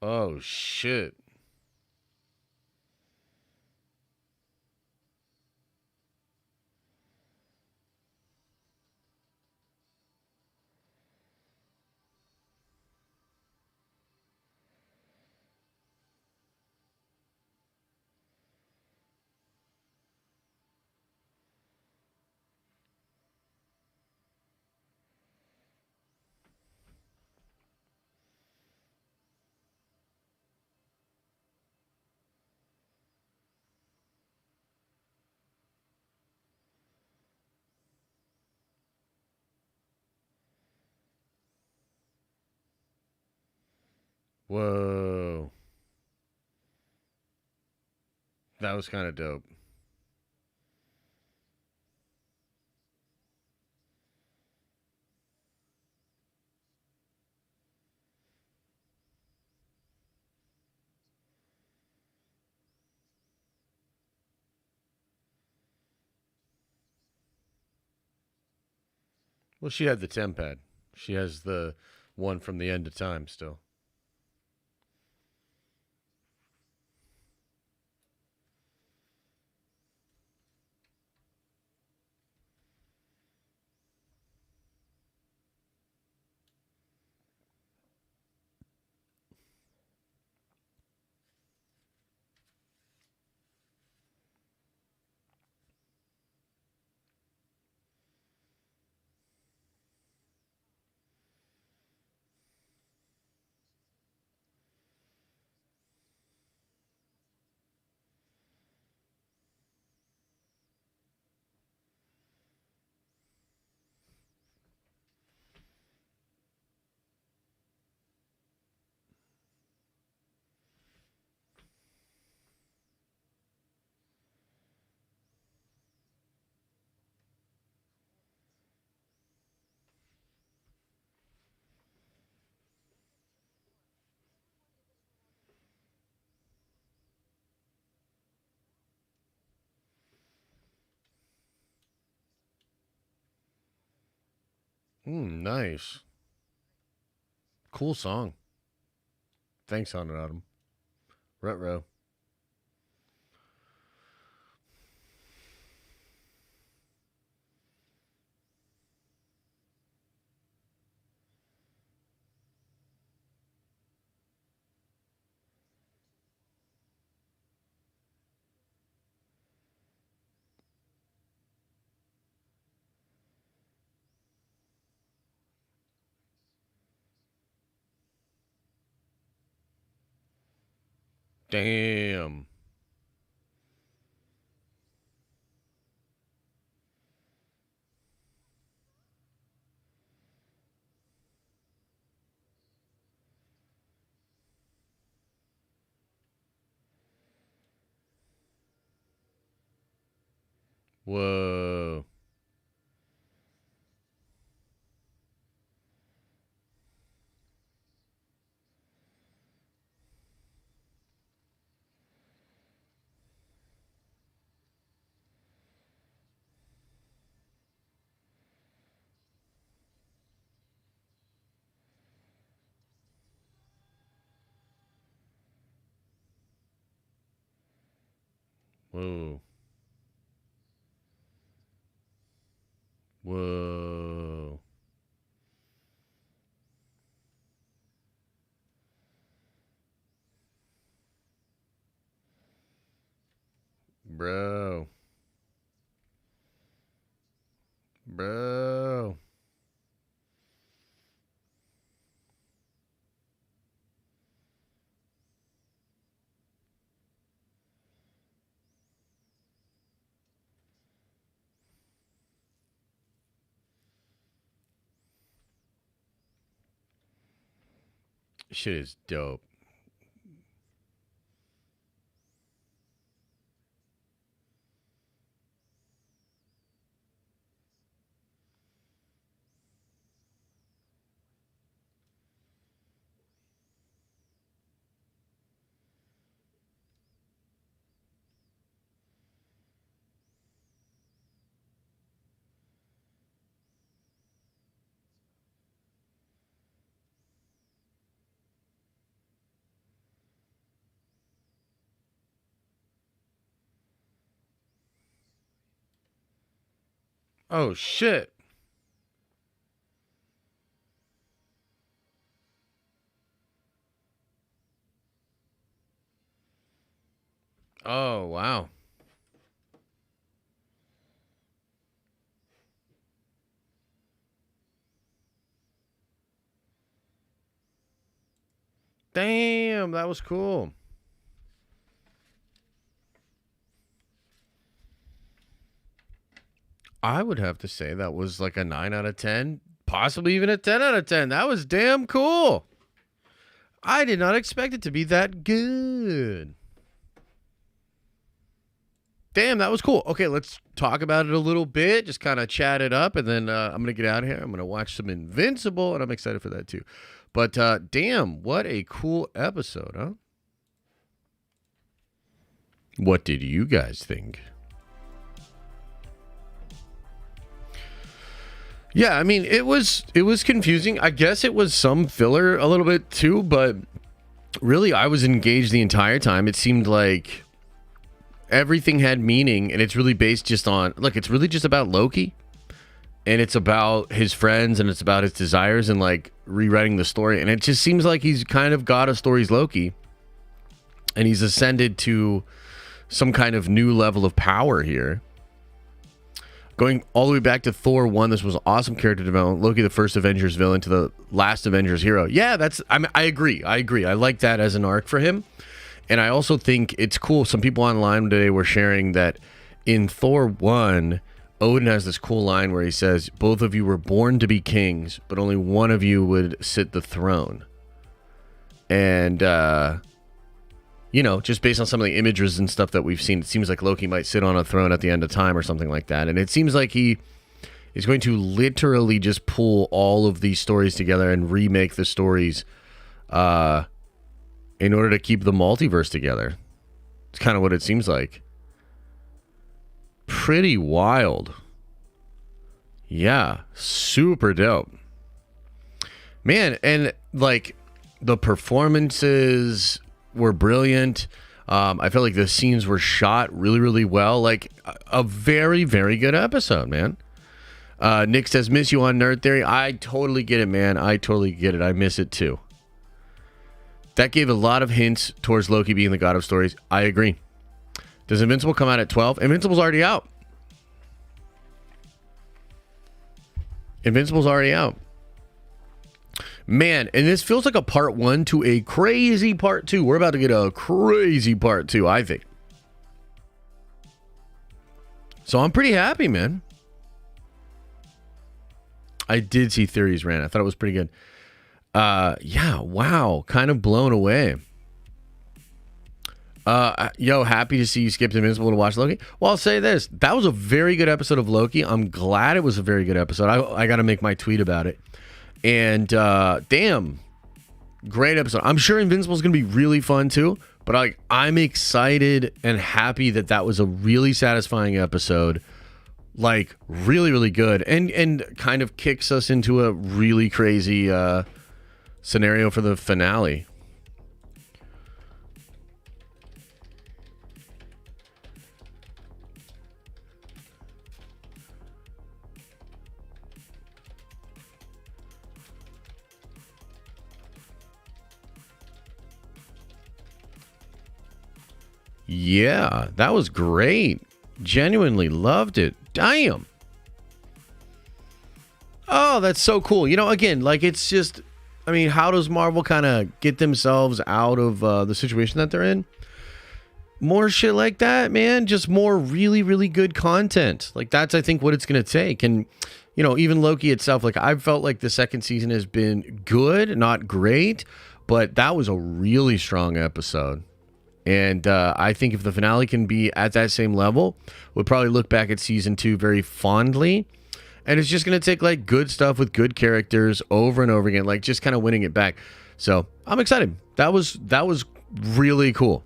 Oh shit. Whoa. That was kind of dope. Well, she had the tempad. She has the one from the end of time still. Nice. Cool song. Thanks, Haunted Autumn. Retro. Damn. Whoa. Whoa. Whoa. Bro. Bro. Shit is dope. Oh, shit. Oh, wow. Damn, that was cool. I would have to say that was like a 9 out of 10, possibly even a 10 out of 10. That was damn cool. I did not expect it to be that good. Damn, that was cool. Okay, let's talk about it a little bit. Just kind of chat it up, and then I'm going to get out of here. I'm going to watch some Invincible, and I'm excited for that too. But damn, what a cool episode, huh? What did you guys think? Yeah, I mean, it was confusing. I guess it was some filler a little bit too, but really I was engaged the entire time. It seemed like everything had meaning, and it's really based just on, look, it's really just about Loki, and it's about his friends, and it's about his desires, and like rewriting the story. And it just seems like he's kind of got a story's Loki, and he's ascended to some kind of new level of power here. Going all the way back to Thor 1, this was awesome character development. Loki, the first Avengers villain, to the last Avengers hero. Yeah, I agree. I like that as an arc for him. And I also think it's cool. Some people online today were sharing that in Thor 1, Odin has this cool line where he says, both of you were born to be kings, but only one of you would sit the throne. And, you know, just based on some of the images and stuff that we've seen, it seems like Loki might sit on a throne at the end of time or something like that. And it seems like he is going to literally just pull all of these stories together and remake the stories in order to keep the multiverse together. It's kind of what it seems like. Pretty wild. Yeah, super dope. Man, and like the performances were brilliant. I felt like the scenes were shot really, really well. Like a very, very good episode, man. Nick says, miss you on Nerd Theory. I totally get it, man. I totally get it. I miss it too. That gave a lot of hints towards Loki being the god of stories. I agree. Does Invincible come out at 12? Invincible's already out. Invincible's already out. Man, and this feels like a part 1 to a crazy part 2. We're about to get a crazy part 2, I think. So I'm pretty happy, man. I did see Theories ran. I thought it was pretty good. Yeah, wow. Kind of blown away. Yo, happy to see you skipped Invincible to watch Loki. Well, I'll say this. That was a very good episode of Loki. I'm glad it was a very good episode. I got to make my tweet about it. And damn, great episode. I'm sure Invincible is going to be really fun too. But I'm excited and happy that that was a really satisfying episode. Like really, really good. And kind of kicks us into a really crazy scenario for the finale. Yeah, that was great. Genuinely loved it. Damn. Oh, that's so cool. You know, again, like it's just, I mean, how does Marvel kind of get themselves out of the situation that they're in? More shit like that, man. Just more really, really good content. Like that's, I think, what it's going to take. And, you know, even Loki itself, like I've felt like the second season has been good, not great, but that was a really strong episode. And I think if the finale can be at that same level, we'll probably look back at season 2 very fondly. And it's just going to take like good stuff with good characters over and over again, like just kind of winning it back. So I'm excited. That was really cool.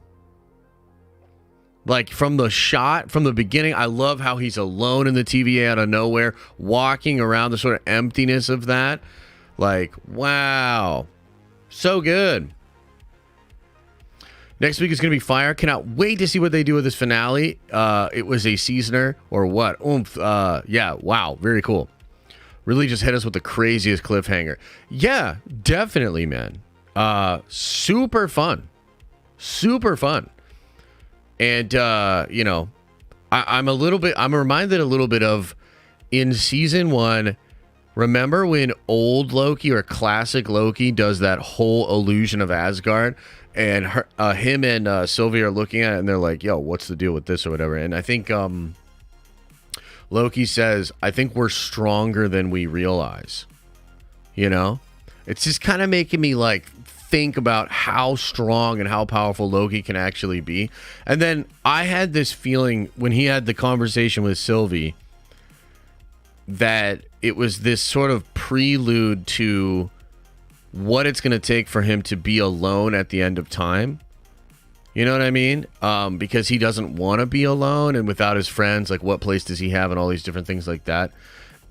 Like from the beginning, I love how he's alone in the TVA out of nowhere, walking around the sort of emptiness of that. Like, wow. So good. Next week is going to be fire. Cannot wait to see what they do with this finale. It was a seasoner or what? Oomph. Yeah, wow. Very cool. Really just hit us with the craziest cliffhanger. Yeah, definitely, man. Super fun. Super fun. And, you know, I'm reminded a little bit of in season 1. Remember when old Loki or classic Loki does that whole illusion of Asgard? And him and Sylvie are looking at it and they're like, yo, what's the deal with this or whatever? And I think Loki says, I think we're stronger than we realize. You know? It's just kind of making me like think about how strong and how powerful Loki can actually be. And then I had this feeling when he had the conversation with Sylvie that it was this sort of prelude to what it's going to take for him to be alone at the end of time. You know what I mean? Because he doesn't want to be alone and without his friends, like what place does he have and all these different things like that.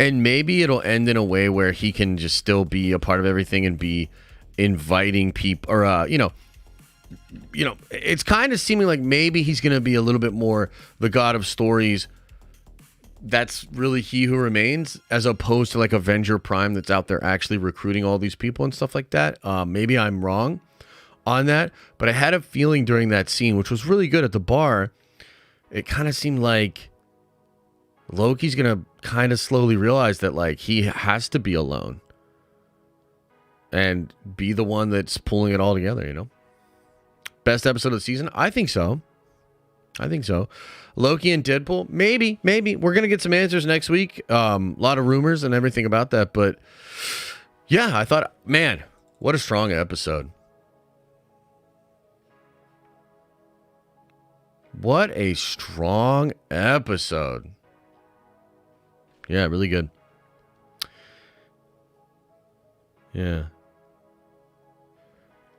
And maybe it'll end in a way where he can just still be a part of everything and be inviting people or, you know, it's kind of seeming like maybe he's going to be a little bit more the god of stories. That's really He Who Remains, as opposed to like Avenger Prime that's out there actually recruiting all these people and stuff like that. Maybe I'm wrong on that, but I had a feeling during that scene, which was really good at the bar, it kind of seemed like Loki's going to kind of slowly realize that like he has to be alone and be the one that's pulling it all together, you know? Best episode of the season? I think so. Loki and Deadpool, maybe. We're gonna get some answers next week. A lot of rumors and everything about that, but yeah, I thought, man, what a strong episode. What a strong episode. Yeah, really good. Yeah.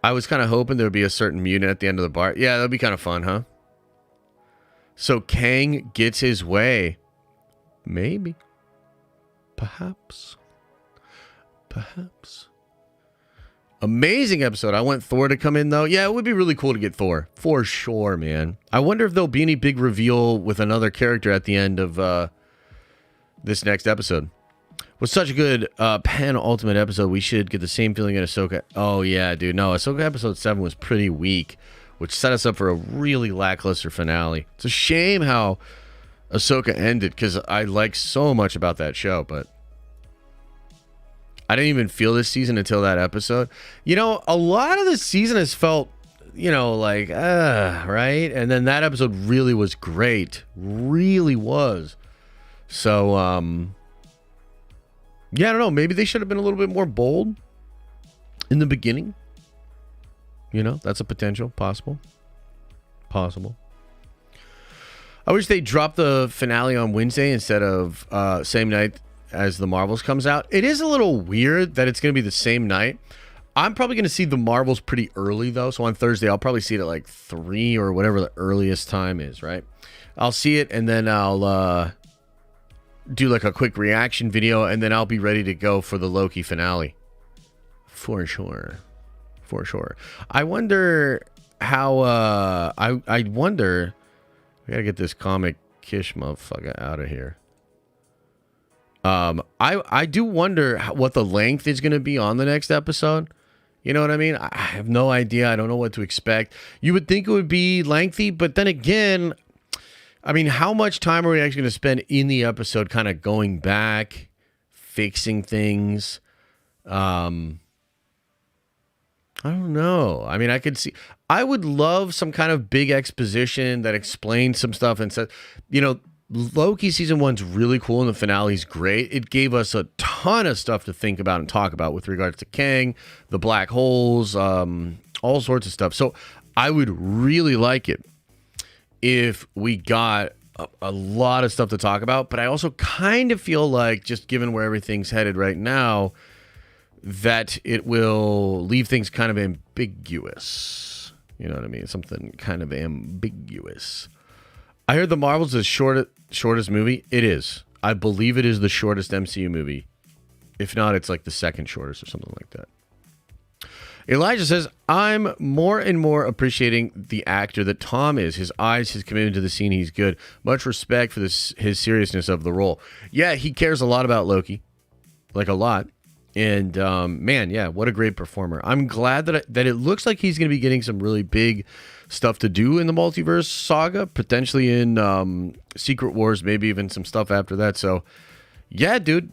I was kind of hoping there would be a certain mutant at the end of the bar. Yeah, that'd be kind of fun, huh? So Kang gets his way. Maybe. Perhaps. Amazing episode. I want Thor to come in, though. Yeah, it would be really cool to get Thor. For sure, man. I wonder if there'll be any big reveal with another character at the end of this next episode. Was such a good penultimate episode. We should get the same feeling in Ahsoka. Oh, yeah, dude. No, Ahsoka episode 7 was pretty weak, which set us up for a really lackluster finale. It's a shame how Ahsoka ended, because I like so much about that show, but I didn't even feel this season until that episode. You know, a lot of the season has felt, you know, like, right? And then that episode really was great. Really was. So, yeah, I don't know. Maybe they should have been a little bit more bold in the beginning. You know, that's a potential. Possible. I wish they dropped the finale on Wednesday instead of same night as the Marvels comes out. It is a little weird that it's going to be the same night. I'm probably going to see the Marvels pretty early, though. So on Thursday, I'll probably see it at like 3 or whatever the earliest time is, right? I'll see it, and then I'll do like a quick reaction video, and then I'll be ready to go for the Loki finale. For sure. I wonder how, I wonder, we gotta get this comic Kish motherfucker out of here. I do wonder what the length is going to be on the next episode. You know what I mean? I have no idea. I don't know what to expect. You would think it would be lengthy, but then again, I mean, how much time are we actually going to spend in the episode kind of going back, fixing things? I don't know. I mean, I would love some kind of big exposition that explains some stuff and says, you know, Loki season 1's really cool and the finale's great. It gave us a ton of stuff to think about and talk about with regards to Kang, the black holes, all sorts of stuff. So I would really like it if we got a lot of stuff to talk about. But I also kind of feel like, just given where everything's headed right now, that it will leave things kind of ambiguous. You know what I mean? Something kind of ambiguous. I heard the Marvel's the shortest movie. It is. I believe it is the shortest MCU movie. If not, it's like the second shortest or something like that. Elijah says, I'm more and more appreciating the actor that Tom is. His eyes, his commitment to the scene, he's good. Much respect for his seriousness of the role. Yeah, he cares a lot about Loki. Like a lot. And, man, yeah, what a great performer. I'm glad that it looks like he's going to be getting some really big stuff to do in the multiverse saga, potentially in Secret Wars, maybe even some stuff after that. So, yeah, dude,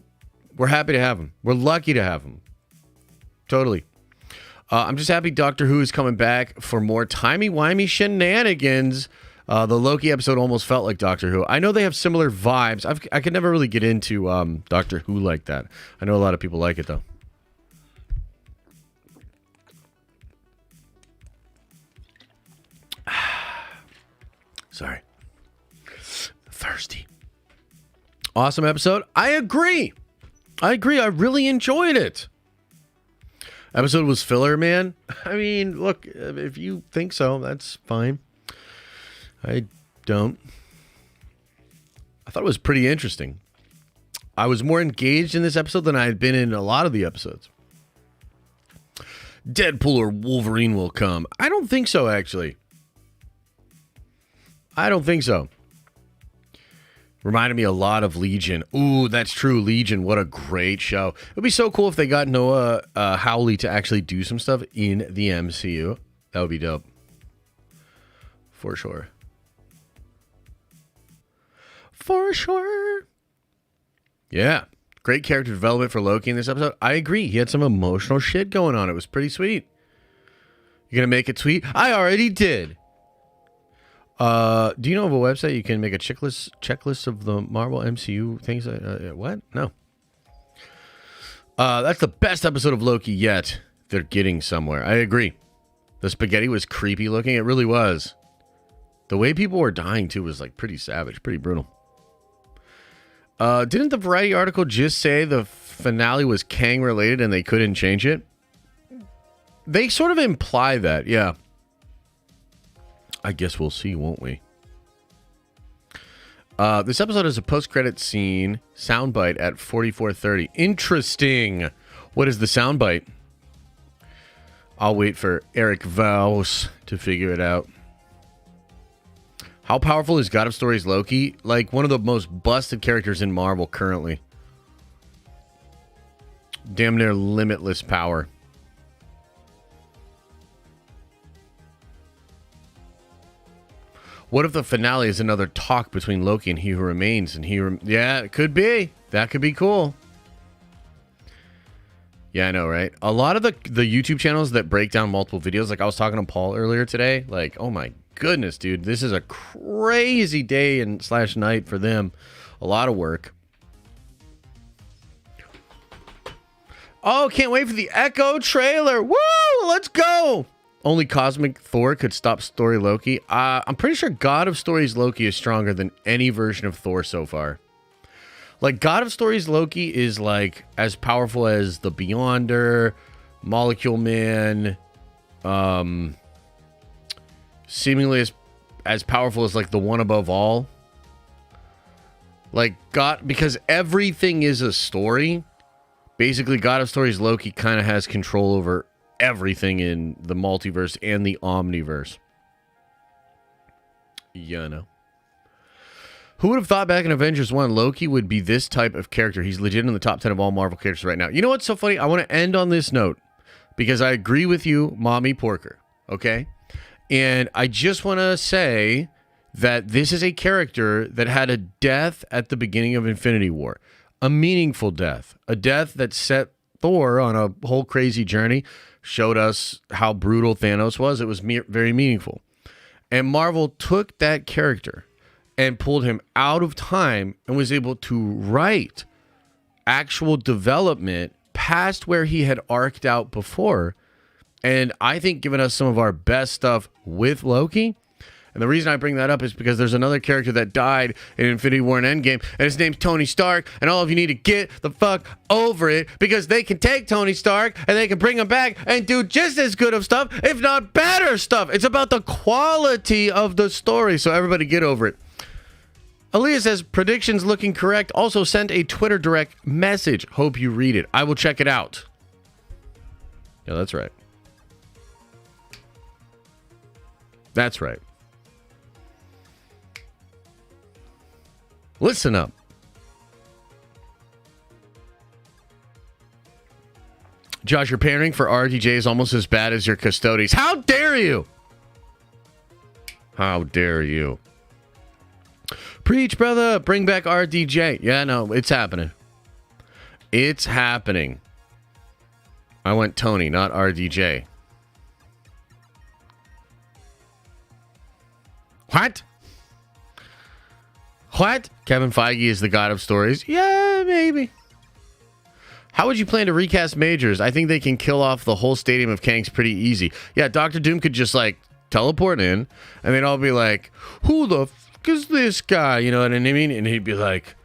we're happy to have him. We're lucky to have him. Totally. I'm just happy Doctor Who is coming back for more timey-wimey shenanigans. The Loki episode almost felt like Doctor Who. I know they have similar vibes. I could never really get into Doctor Who like that. I know a lot of people like it, though. Sorry. Thirsty. Awesome episode. I agree. I really enjoyed it. Episode was filler, man. I mean, look, if you think so, that's fine. I don't. I thought it was pretty interesting. I was more engaged in this episode than I had been in a lot of the episodes. Deadpool or Wolverine will come. I don't think so, actually. I don't think so. Reminded me a lot of Legion. Ooh, that's true. Legion, what a great show. It would be so cool if they got Noah Hawley to actually do some stuff in the MCU. That would be dope. For sure. For sure. Yeah. Great character development for Loki in this episode. I agree. He had some emotional shit going on. It was pretty sweet. You gonna make it sweet? I already did. Do you know of a website you can make a checklist of the Marvel MCU things? What? No. That's the best episode of Loki yet. They're getting somewhere. I agree. The spaghetti was creepy looking. It really was. The way people were dying too was like pretty savage, pretty brutal. Didn't the Variety article just say the finale was Kang related and they couldn't change it? They sort of imply that, yeah. I guess we'll see, won't we? This episode is a post-credit scene soundbite at 44:30. Interesting. What is the soundbite? I'll wait for Eric Vows to figure it out. How powerful is God of Stories Loki? Like one of the most busted characters in Marvel currently. Damn near limitless power. What if the finale is another talk between Loki and He Who Remains? And yeah, it could be. That could be cool. Yeah, I know, right? A lot of the YouTube channels that break down multiple videos, like I was talking to Paul earlier today, like, oh my goodness, dude, this is a crazy day and / night for them. A lot of work. Oh, can't wait for the Echo trailer. Woo! Let's go! Only Cosmic Thor could stop Story Loki. I'm pretty sure God of Stories Loki is stronger than any version of Thor so far. Like, God of Stories Loki is, like, as powerful as the Beyonder, Molecule Man, seemingly as powerful as, like, the One Above All. Like, because everything is a story, basically God of Stories Loki kind of has control over everything in the multiverse and the omniverse. Yeah, I know. Who would have thought back in Avengers 1 Loki would be this type of character? He's legit in the top 10 of all Marvel characters right now. You know what's so funny? I want to end on this note because I agree with you, Mommy Porker. Okay? And I just want to say that this is a character that had a death at the beginning of Infinity War. A meaningful death. A death that set Thor on a whole crazy journey. Showed us how brutal Thanos was. It was very meaningful. And Marvel took that character and pulled him out of time and was able to write actual development past where he had arced out before. And I think given us some of our best stuff with Loki. And the reason I bring that up is because there's another character that died in Infinity War and Endgame, and his name's Tony Stark, and all of you need to get the fuck over it, because they can take Tony Stark and they can bring him back and do just as good of stuff, if not better stuff. It's about the quality of the story, so everybody get over it. Aaliyah says, predictions looking correct. Also sent a Twitter direct message. Hope you read it. I will check it out. Yeah, that's right. That's right. Listen up. Josh, your pairing for RDJ is almost as bad as your Custodes. How dare you? How dare you? Preach, brother. Bring back RDJ. Yeah, no, it's happening. It's happening. I went Tony, not RDJ. What? What? Kevin Feige is the god of stories? Yeah, maybe. How would you plan to recast Majors? I think they can kill off the whole stadium of Kangs pretty easy. Yeah, Doctor Doom could just, like, teleport in, and they'd all be like, who the fuck is this guy? You know what I mean? And he'd be like,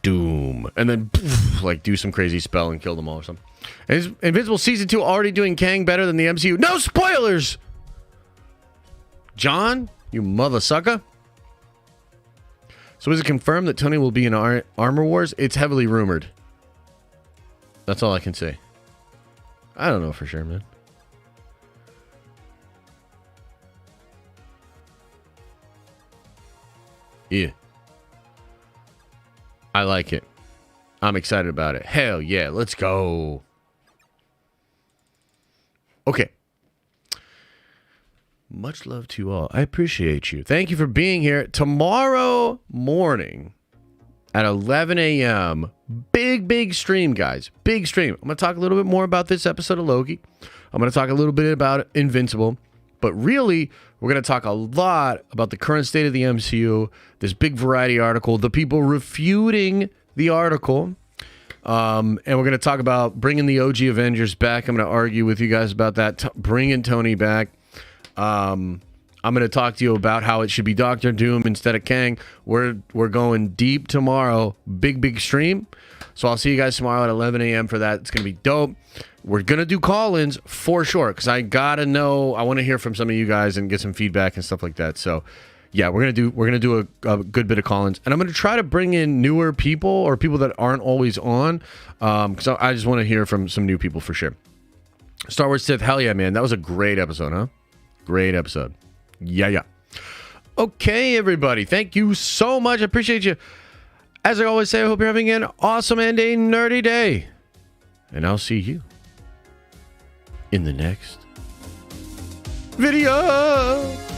Doom. And then, poof, like, do some crazy spell and kill them all or something. And is Invincible Season 2 already doing Kang better than the MCU? No spoilers! John, you mother sucker. So is it confirmed that Tony will be in Armor Wars? It's heavily rumored. That's all I can say. I don't know for sure, man. Yeah. I like it. I'm excited about it. Hell yeah, let's go. Okay. Much love to you all. I appreciate you. Thank you for being here. Tomorrow morning at 11 a.m. Big stream, guys. Big stream. I'm going to talk a little bit more about this episode of Loki. I'm going to talk a little bit about Invincible. But really, we're going to talk a lot about the current state of the MCU, this big variety article, the people refuting the article. And we're going to talk about bringing the OG Avengers back. I'm going to argue with you guys about that, bringing Tony back. I'm going to talk to you about how it should be Doctor Doom instead of Kang. We're going deep tomorrow. Big stream. So I'll see you guys tomorrow at 11 a.m. for that. It's going to be dope. We're going to do call-ins for sure, because I got to know. I want to hear from some of you guys and get some feedback and stuff like that. So yeah, we're going to do a good bit of call-ins. And I'm going to try to bring in newer people or people that aren't always on, because I just want to hear from some new people for sure. Star Wars Sith, hell yeah, man. That was a great episode, huh? Great episode. Yeah. Okay, everybody. Thank you so much. I appreciate you. As I always say, I hope you're having an awesome and a nerdy day. And I'll see you in the next video.